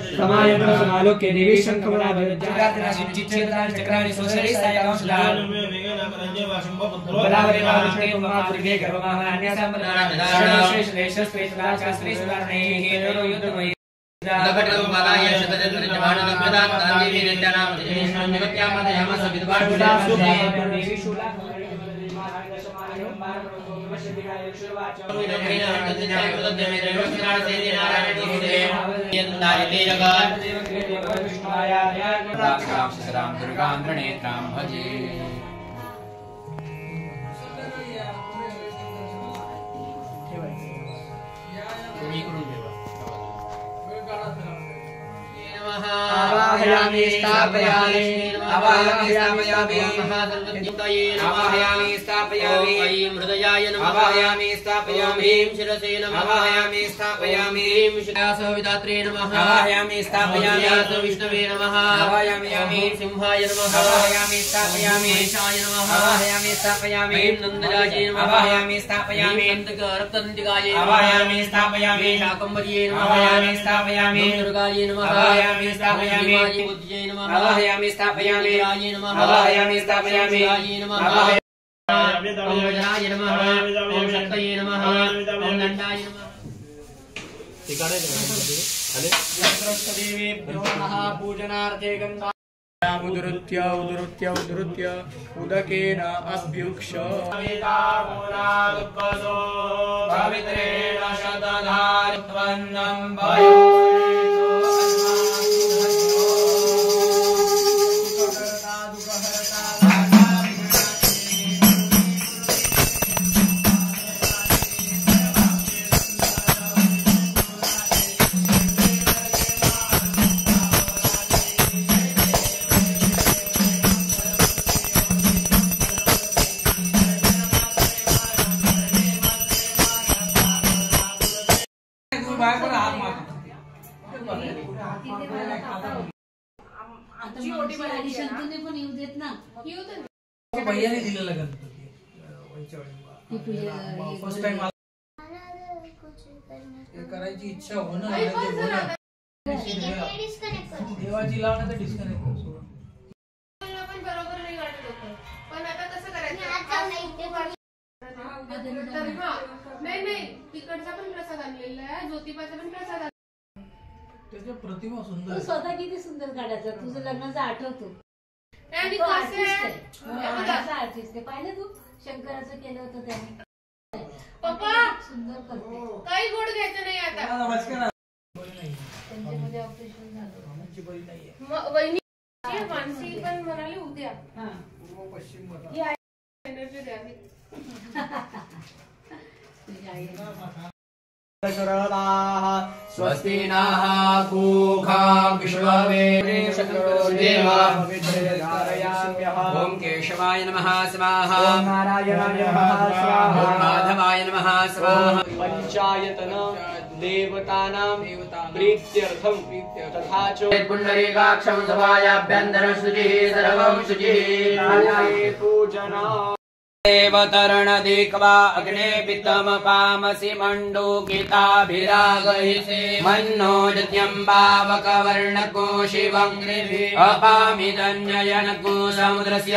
समालोक्य देवी शंखमला जगदातना चिच्चेदान चक्राणि सोसरि सायकां सुदान बलावरे बालश्री महापुरुषे गर्भमान्यासां बलाना शेष देश स्पेस शास्त्री सुदानैः हेतरो युद्धमयि दगटो मलाय शतजत्र जवान दपदान दानदेवी नित्यानाम जनेश्वर निगत्यामते हमस विद्वान देवी शूला आवाहयामि स्थापयामि आवाहयामि स्थापयामि महासर्वज्ञताये आवाहयामि स्थापयामि ऐं हृदयाय नमः आवाहयामि स्थापयामि ऐं शिरसे नमः आवाहयामि स्थापयामि ऐं शिरासविदात्रे नमः आवाहयामि स्थापयामि विष्णवे नमः आवाहयामि ऐं सिंहाय नमः आवाहयामि स्थापयामि ईशाय नमः आवाहयामि स्थापयामि ऐं नन्दराजे नमः आवाहयामि स्थापयामि रक्तन्तिकाये आवाहयामि स्थापयामि शाकम्भर्ये नमः आवाहयामि स्थापयामि दुर्गाये नमः आवाहयामि स्थापयामि बुद्धये नमः आवाहयामि स्थापयामि राये नमः आवाहयामि स्थापयामि राये नमः ओम वज्राय नमः ओम शक्तये नमः ओम दण्डाय नमः देवेभ्यो नमः पूजनार्थे गन्धा उदृत्य उदकेन अभ्युक्ष पवित्रेण शतधारत्वन्नं भयो शंतूने पण येऊ देत ना भैयाने दिलेलं गणपती फर्स्ट टाइम करायची इच्छा होणं देवाची लावणं तर डिस्कनेक्ट करू पण बरोबर नाही वाटत होतं पण आता कसं करायचं नाही तिकडचा पण प्रसाद आणलेला आहे ज्योतिबाचा पण प्रसाद त्याच्या प्रतिमा सुंदर तू आहे. स्वतः किती सुंदर काढायचा, तुझं लग्नाचा आठवतो. आणि तो कसं आर्टिस्ट आहे? आहे, लग्नाचा आर्टिस्ट आहे. पाहिलं तू शंकराचं केलं होतं त्याने. पप्पा सुंदर करते. काही गोड घ्यायचं नाही आता. नमस्कार. त्यांच्यामध्ये ऑपरेशन झालं. आमची बहीण नाहीये. वहिनी मानसी पण म्हणाली उद्या हा. ही आहे एनर्जी द्यावी. तुझी आई. स्वस्ति नः पूषा ओम केशवाय नमः स्वाहा ओम नारायणाय नमः स्वाहा ओम माधवाय नमः स्वाहा पंचायतन देवतानां प्रीत्यर्थं तथा च पुंडरीकाक्षं सभायाभ्यन्तरं शुचिः सर्वं शुचिः पूजना देवतरणदिक्वा अग्ने पितमपामसि मण्डूकिताभिरागैः मन्नोजत्यं पावकवर्णको शिवं अपामिदन्ययनको समुद्रस्य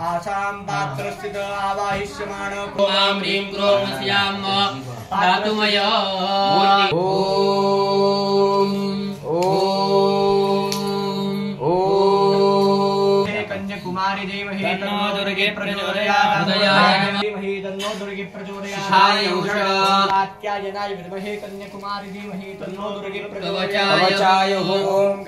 आसां पात्रस्थित आवाहिष्यमाण मां ह्रीं क्रों स्याम धातुमय कन्याकुमारी देवहि तन्नो दुर्गे प्रचोदयात् धीमहि तन्नो दुर्गे प्रचोदयात् कात्यायनाय विद्महे कन्याकुमारी धीमहि तन्नो दुर्गे प्रचोदयात् कवचायुः ओम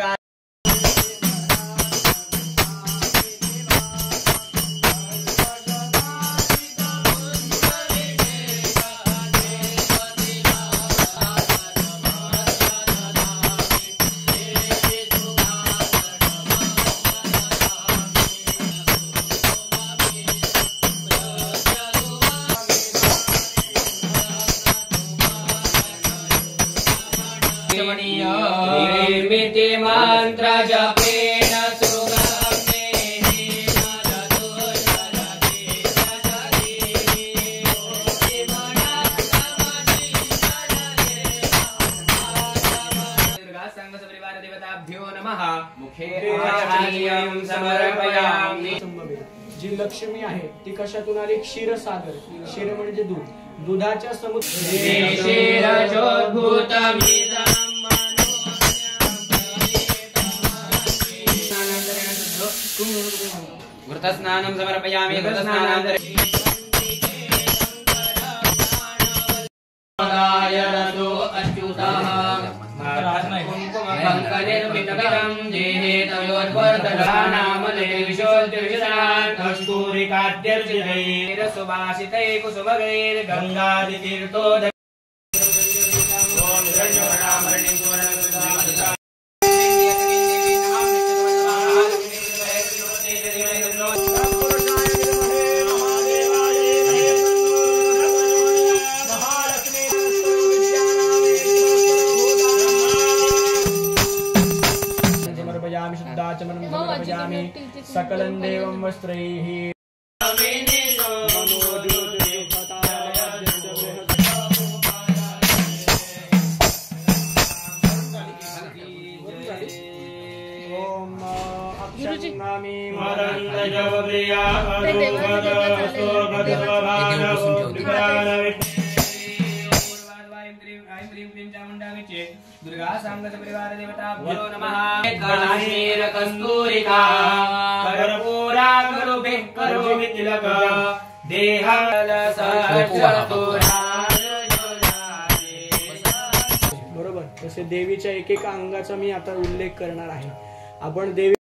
निर्मिति मंत्र जपेन देवताभ्यो नमः मुखे आचमनीयं समर्पयामि. जी लक्ष्मी आहे ती कशातून आली? क्षीरसागर. क्षीर म्हणजे दूध. दुधाच्या घृतस्नानं समर्पयामि. घृतस्नानान्तरे सुभाषितै कुसुमगैर् गंगादितीर्थोदक समर्पयामि. शुद्धाचमनं समर्पयामि. सकलं देवं वस्त्रैः दुर्गा सांगत परिवार देवताभ्यो नमः. काशीर कस्तूरिका कर्पूरा करोमि तिलक देहल सहस्रतुरा. बरोबर. तसे देवीच्या एक एक अंगाचा मी आता उल्लेख करणार आहे. आपण देवी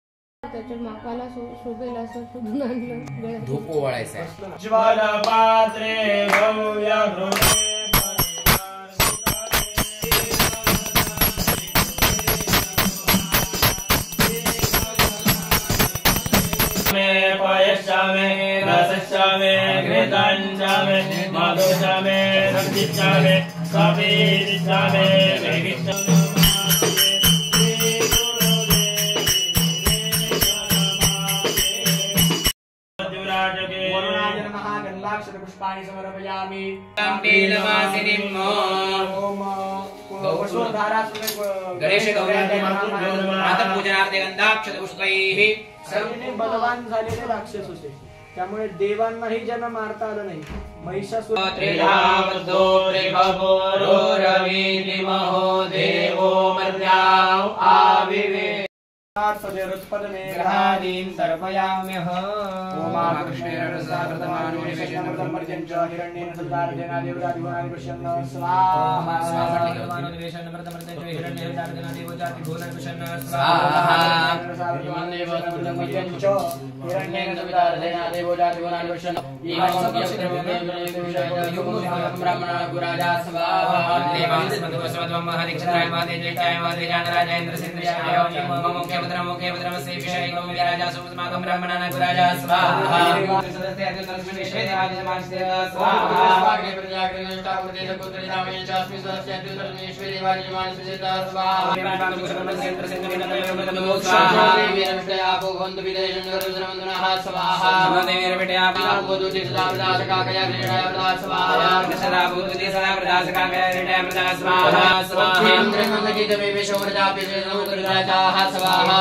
त्याच्या मापाला शोभेल असं शोधून आणलं. धूप ओवाळायचा आहे. ज्वाल पात्रे भव्य गृहे पयश्चामे रसश्चामे घृताञ्चामे माधुश्चामे सब्जिश्चामे कपिश्चामे वरुणाय नमः. गन्धाक्षत पुष्पाणि समर्पयामि. नीलवासिनीम् ओम वसुधारा गणेश गौरांते मातपूजनार्थे गंधाक्षत पुष्पैः सर्वांनी बलवान झालेले राक्षस होते. त्यामुळे देवांनाही ज्यांना मारता आलं नाही महिषासुर त्रिधावतो त्रिखपोरो रवीनिमहो देवो मर्याव आविवे ग्रहादीन् तर्पयाम्यः ओम कृष्णेन रसाकृतमानुनिवेशनमृतमर्जञ्च हिरण्येन सदार्जना देवरादिगुणानि पश्यन्न स्वाहा स्वाहा हिरण्येन सदार्जना देवरादिगुणानि पश्यन्न ब्राह्मणा गुराजा स्वाहा देवास्मदुस्मद्वं हरिक्षराय माते जयकाय माते जानराजेन्द्र सिंद्रियाय मम मुखे भद्रमसे विषयकं विराजा सुमस्माकं ब्राह्मणानां गुराजा स्वाहा सदस्य अतिलक्ष्मी विश्वेदेवादि समाजस्य स्वाहा स्वागे प्रजाग्रहणष्टा पुत्रेण पुत्रनामे चास्मि सदस्य अतिलक्ष्मी विश्वेदेवादि समाजस्य स्वाहा ब्रह्मचन्द्र सिंहविनतयो स्वाहा वीरविषयापो भवन्तु विदेशं वरदनवन्दनाः स्वाहा नमोदेवीरविषयापो भवन्तु सदाप्रदाशकाकया विषयाप्रदा स्वाहा सदाभूतति सदाप्रदाशकाकया विषयाप्रदा स्वाहा स्वाहा ब्रह्मगीतमे विश्वप्रजापे नमोदराजाः स्वाहा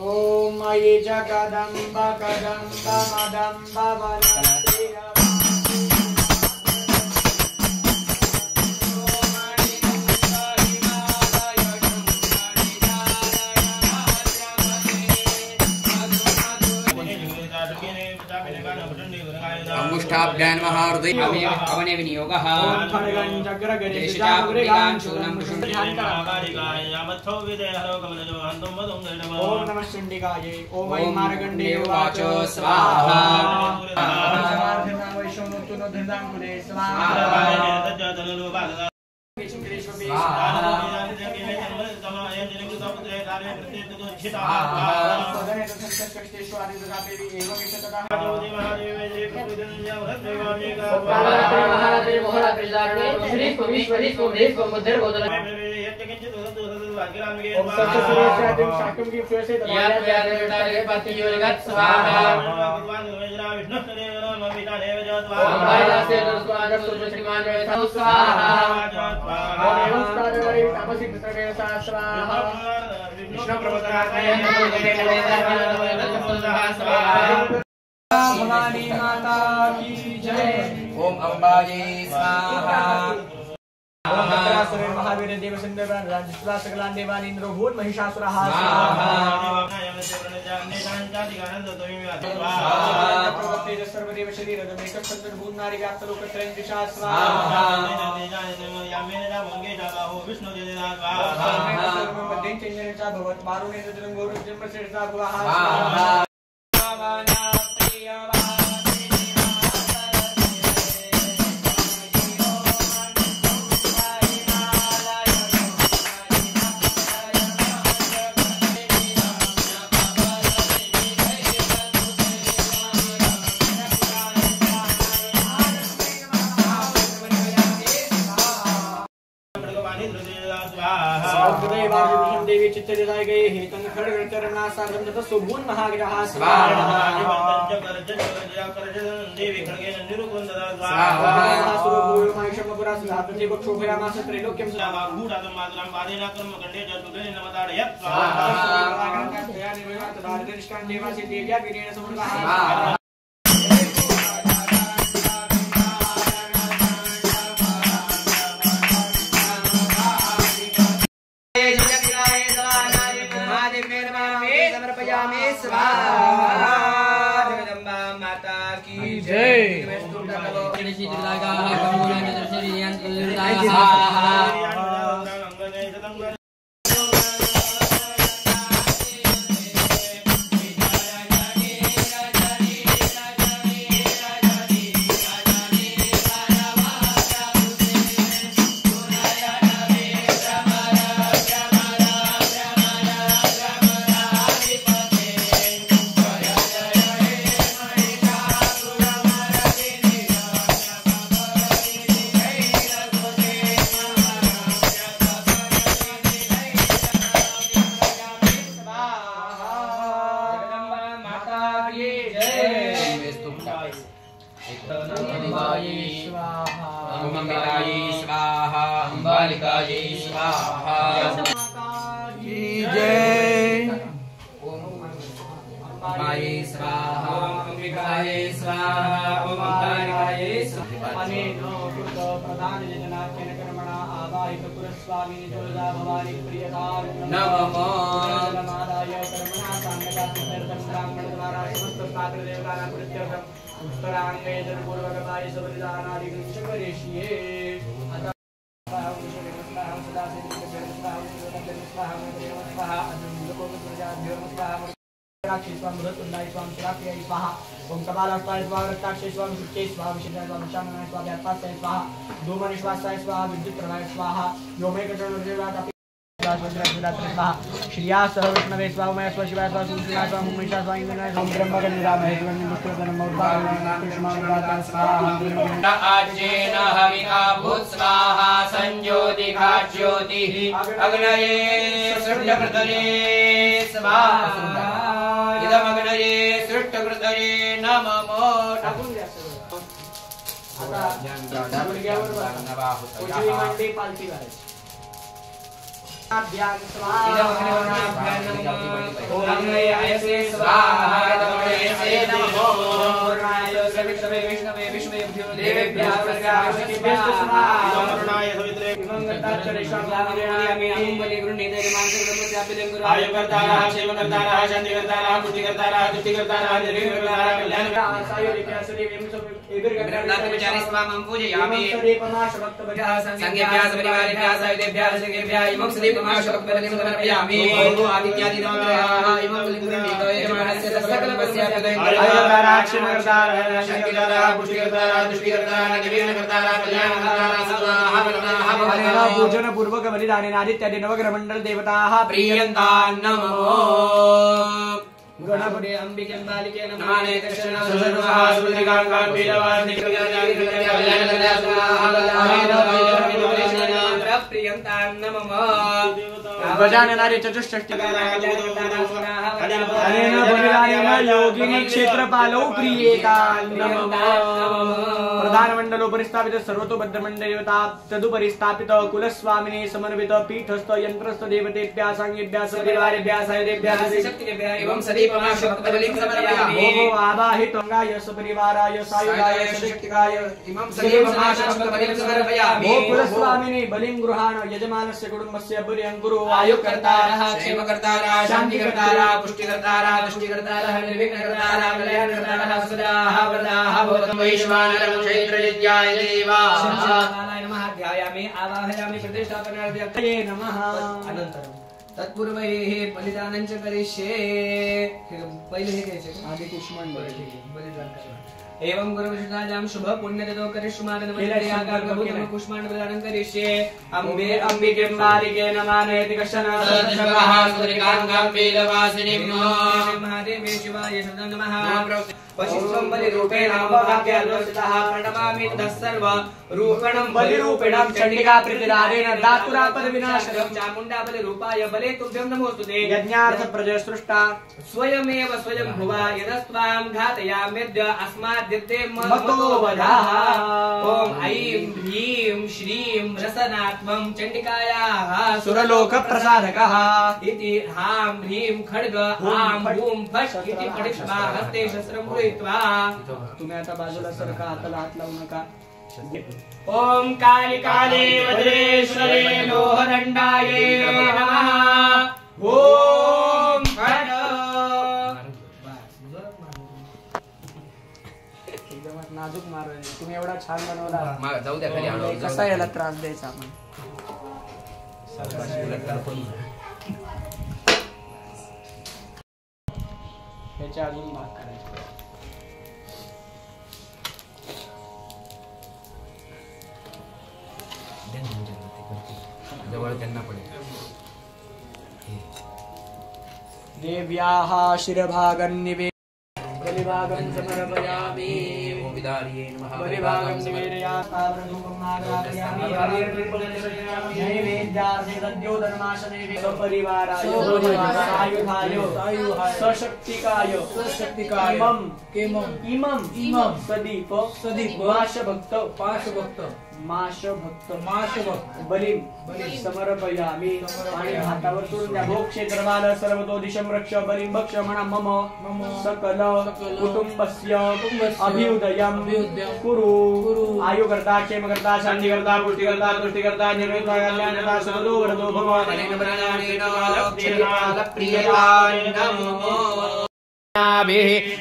ओम ये जगदम्बा कदम्बा मदम्बा वनप्रिया अंगुष्ठाभ्यां महाहृदय अवने विनियोगः ओम नमः चंडिकाय ओम ऐ मार्गण्डेय उवाच स्वाहा वैष्णवोत्तनो धृताङ्कुले स्वाहा भवानी माता की जय। ओम अंबाजी स्वाहा। महावीर देव सकलान देवानीन्द्रो भूत महिषासुरः सर्वदेव शरीर देवी चित्त दिलाए गए हे तंग खड़ कर्मणा साधन तथा सुबुन महाग्रह देवी खड़गे निरुकुंद समर्पयामि स्वाहा जगदम्बा माता की जय ओम कपालास्ताय स्वाहा रक्ताक्षय स्वाहा शुच्चे स्वाहा विशुद्धाय स्वाहा शामनाय स्वाहा व्यापास्ताय स्वाहा धूमनिश्वासाय स्वाहा विद्युत प्रवाह स्वाहा योमे कटोरदेवाता स्वाहा श्रिया सह विष्णवे स्वाहा मय स्व शिवाय स्वाहा सुशिवाय स्वाहा मुमेशा स्वाहा इंद्रनाय स्वाहा ब्रह्मगण निरामय जीवन मुक्तोदन मौर्ता स्वाहा आजेन हविका भूत स्वाहा संज्योतिका ज्योतिः अग्नये सृष्टकृतये स्वाहा इदमग्नये सृष्टकृतये नमो पूजन पूर्वक बलिदानेन आदित्यादि नवग्रह मंडल देवताः प्रीयन्ता नमो गणपति अंबिके बालिके नमाने कृष्ण सुरनुहा सुरदिगांगां वीरवासिनी प्रियन्ता नमो गजाननारि चतुष्षष्टि अनेन बलिदानेन योगिनी क्षेत्रपालौ प्रीयेता नमो प्रधानमंडलोपरि स्थापित सर्वतोभद्रमंडल देवता तदुपरि स्थापित कुलस्वामिने समर्पित पीठस्थ यंत्रस्थ देवतेभ्यः सांगेभ्यः सदेवारेभ्यः सायुधेभ्यः शक्तिभ्यः एवं सदीपमाशक्तबलिं समर्पयामि ओम आवाहितंगाय सपरिवाराय सायुधाय शक्तिकाय इमं सदीपमाशक्तबलिं समर्पयामि ओम कुलस्वामिने बलिं गृहाण यजमानस्य कुटुंबस्य बलिं गुरु आयुकर्तारः क्षेमकर्तारः शान्तिकर्तारः पुष्टिकर्तारः तुष्टिकर्तारः निर्विघ्नकर्तारः कल्याणकर्तारः सदाः वरदाः भवन्तु वैश्वानरं क्षेत्रयज्ञाय देवाय नमः ध्यायामि आवाहयामि प्रतिष्ठापनार्थाय नमः अनन्तरं तत्पूर्वैः बलिदानं च करिष्ये पहिले हे घ्यायचे आधी कुष्मांड बलिदान एवं गुरुविष्णाजां शुभ पुण्यदो करिष्मानं बलिदानं कुष्मांड बलिदानं करिष्ये अम्बे अंबिके बालिके नमानेति कश्चन सदशवः सुरिकांगं वीरवासिनीं महादेवे शिवाय नमः पशिष्वं बलिरूपेण अवभाग्यादोषितः प्रणमामि तस्सर्व रूपणं बलिरूपिणं चण्डिका प्रीतिदारेण दातुरापद विनाशनं चामुण्डा बलिरूपाय बले तुभ्यं नमोस्तुते यज्ञार्थ प्रजसृष्टा स्वयमेव स्वयं भुवा यदस्त्वां घातयाम्यद्य अस्माद्यते मतो वधाः ॐ ऐं ह्रीं श्रीं रसनात्मं चण्डिकायाः सुरलोक प्रसादकः इति हां ह्रीं खड्ग आं हूं फट् इति पठित्वा हस्ते शस्त्रं गृहीत्वा तुम्ही आता बाजूला सरका, हाताला हात लावू नका. ॐ काली काली वज्रेश्वरे लोहदण्डाये नमः ॐ खड्ग एकदम नाजूक मार. तुम्ही एवढा छान बनवला. जाऊ द्या खाली हळूहळू. कसा याला त्रास द्यायचा आपण. ह्याच्या अजून भाग करायचे. जवळ त्यांना पडेल. देव्याः शिरभागं बलिभागं समर्पयामि. विदार्ये नमः. बलिभागं निवेदयामि. नैवेद्यार्थे दद्योदनमाशने सपरिवाराय सायुधाय सशक्तिकाय इमं सदीप माशभक्त बलिं समर्पयामि. आणि हातावर सोडून द्या. भोग क्षेत्रपाल सर्वतो दिशं रक्ष बलिं भक्ष म्हणा. मम सकल कुटुंबस्य अभ्युदयं कुरु. आयुकर्ता क्षेमकर्ता शान्तिकर्ता पुष्टिकर्ता तुष्टिकर्ता निर्विघ्न कल्याणकर्ता सर्वतो वरदो भगवान्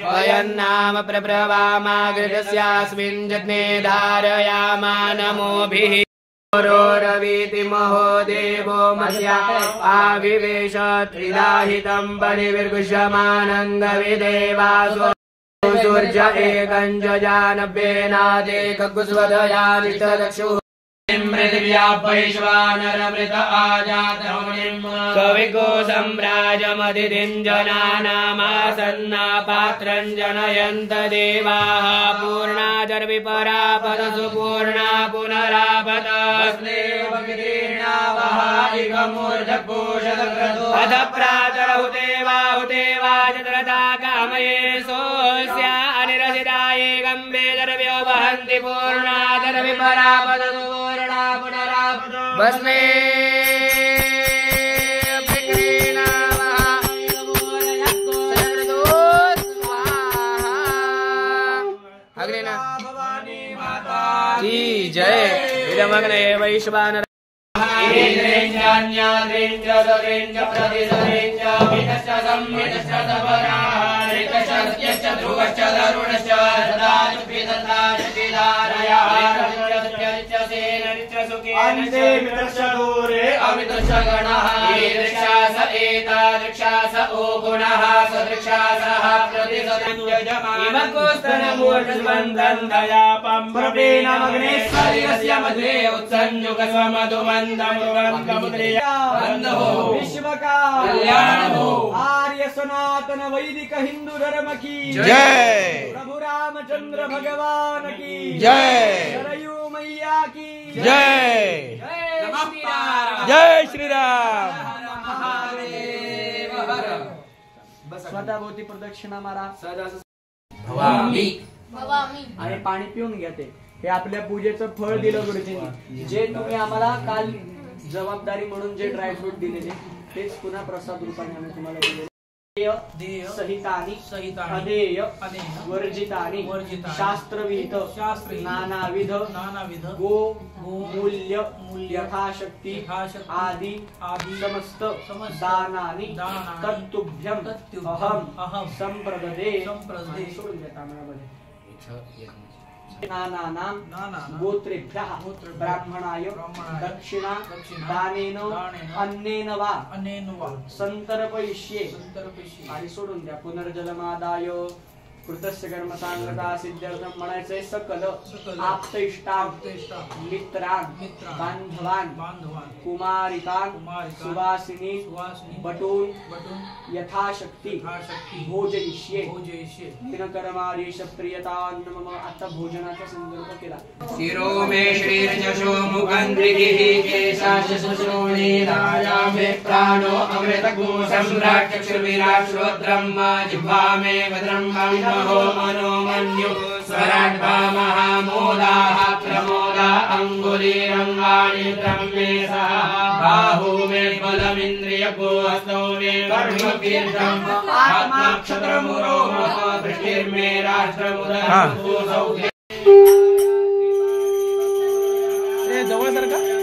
वयन्नाम प्रप्रवामागृतस्यास्मिन् यज्ञे धारयामा नमोभिः. रवीति महो देवो मध्या आविवेश त्रिदाहितं बलिर्गुष्यमानन्दविदेवासो सूर्य एकं जजानभ्येनादेककुस्वदयानिष्टदक्षुः पृथिव्या वैश्वानरमृत आजातमुनिम् कविको सम्राजमदितिं जनानामासन्ना पात्रं जनयन्त देवाः. पूर्णादर्विपरापद सुपूर्णा पुनरापद अध प्रातरहुते वा चतुरता कामये सोऽस्या अनिरसिताये गम्भे दर्व्यो वहन्ति पूर्णादर्विपरापद सुपूर्णा पुनरापद भस्मे की जय. इदमग्ने वैश्वानर आर्य सनातन वैदिक हिंदू धर्म की जय. प्रभु रामचंद्र भगवान की जय. सरयू मैया की जय. जय श्रीराम. स्वतः भोवती प्रदक्षिणा मारा. भवामी. आणि पाणी पिऊन घ्या. ते हे आपल्या पूजेचं फळ दिलं गुरुजींनी. जे तुम्ही आम्हाला काल जबाबदारी म्हणून जे ड्रायफ्रूट दिलेले तेच पुन्हा प्रसाद रूपाने आम्ही तुम्हाला दिले. सहितानि अदेय वर्जितानि शास्त्रविहित नानाविध गो मूल्य यथाशक्ती आदि समस्त दानानि तत्तुभ्यं अहं संप्रददे. नानानां गोत्रेभ्यः ब्राह्मणाय दक्षिणा दानेन अन्नेन वा संतर्पयिष्ये. आणि सोडून द्या. पुनर्जलमादाय कृतस्य कर्म सांगता सिद्ध्यर्थम म्हणायचंय सकल आप्त इष्टान मित्रान बांधवान कुमारिकान सुवासिनी बटून यथाशक्ती भोजयिष्ये दिनकर्मारीश प्रियतान मम आता भोजनाचा संदर्भ केला शिरो मे श्रीर्यशो मुखंद्रिगिः केशाशश्रोणी राजा मे प्राणो अमृतकोशम्राट् चक्षुर्विराट् श्रोत्रं जिह्वा मे भद्रं महो मनोमन्यु स्वराट् महामोदाः प्रमोदा अङ्गुलीरङ्गाणि ब्रह्मे सह बाहु मे बलमिन्द्रियको हस्तौ मे कर्मकीर्तम् आत्मा क्षत्रमुरो मम वृष्टिर्मे राष्ट्रमुदरसौ जवळ सर का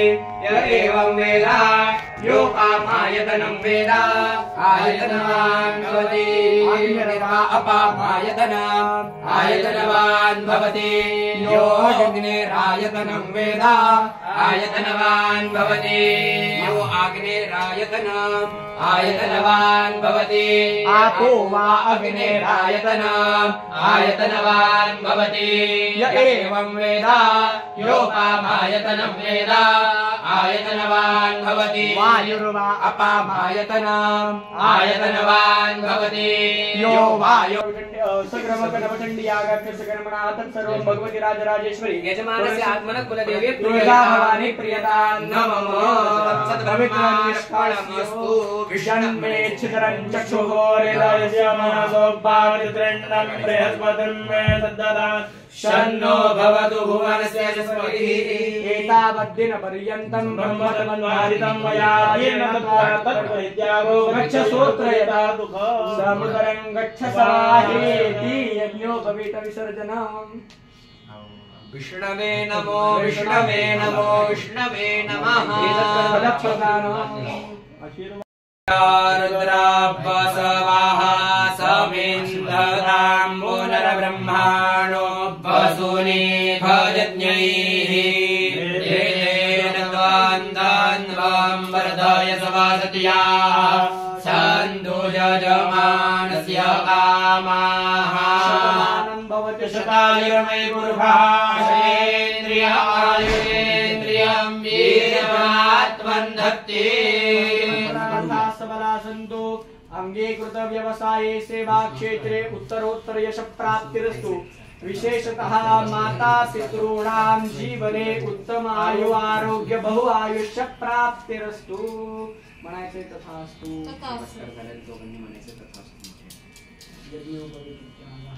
य एवं वेद योपामायतनं वेद आयतनवान् भवति अपामायतनम् आयतनवान् भवति यो अग्निरायतनं वेद आयतनवान् भवति यो अग्निरायतनम् आयतनवान् भवति आपो वा अग्निरायतनम् आयतनवान् भवति य एवं वेद योपामायतनं वेद आयतनवान् भवति वायुर्वा अपामायतनम् आयतनवान् भवति यो वायु सक्रमकनवचण्डीयागाख्य सकर्मणा तत्सर्वं भगवती राजराजेश्वरी यजमानस्य आत्मनः कुलदेवी तुलजा भवानी प्रियतां नमः तत्सद्भवित्रं निष्काळमस्तु विषण्मेच्छितरं चक्षुहोरिदयस्य मनसोपावृत्रण्डं बृहस्पतिं मे तद्ददात् शन्नो भवतु भुवनस्य स्मृतिः एतावद्दिनपर्यन्तं ब्रह्मतमन्वारितं मया येन तत्त्वविद्यागो गच्छ सूत्रयता समुदरं गच्छ सवाहेति यज्ञोपवीतविसर्जनम् विष्णवे नमो विष्णवे नमो विष्णवे नमः रुद्राभ्वसवाः समिन्धतां पुनर्ब्रह्माणो वसूनि भजज्ञैः तेन त्वां वर्धय सवासत्याः सन्तु यजमानस्य कामाः भवति शतायुर्मे पुरुषायेन्द्रियं वीर्यमात्मन्धत्ते सबला सन्तु अंगीकृत व्यवसाये सेवा क्षेत्रे उत्तरोत्तर यश प्राप्तिरस्तु विशेषतः माता पितॄणां जीवने उत्तम आयु आरोग्य बहु आयुष्य प्राप्तिरस्तु म्हणायचे तथास्तु तथास्तु. दोघांनी म्हणायचे तथास्तु.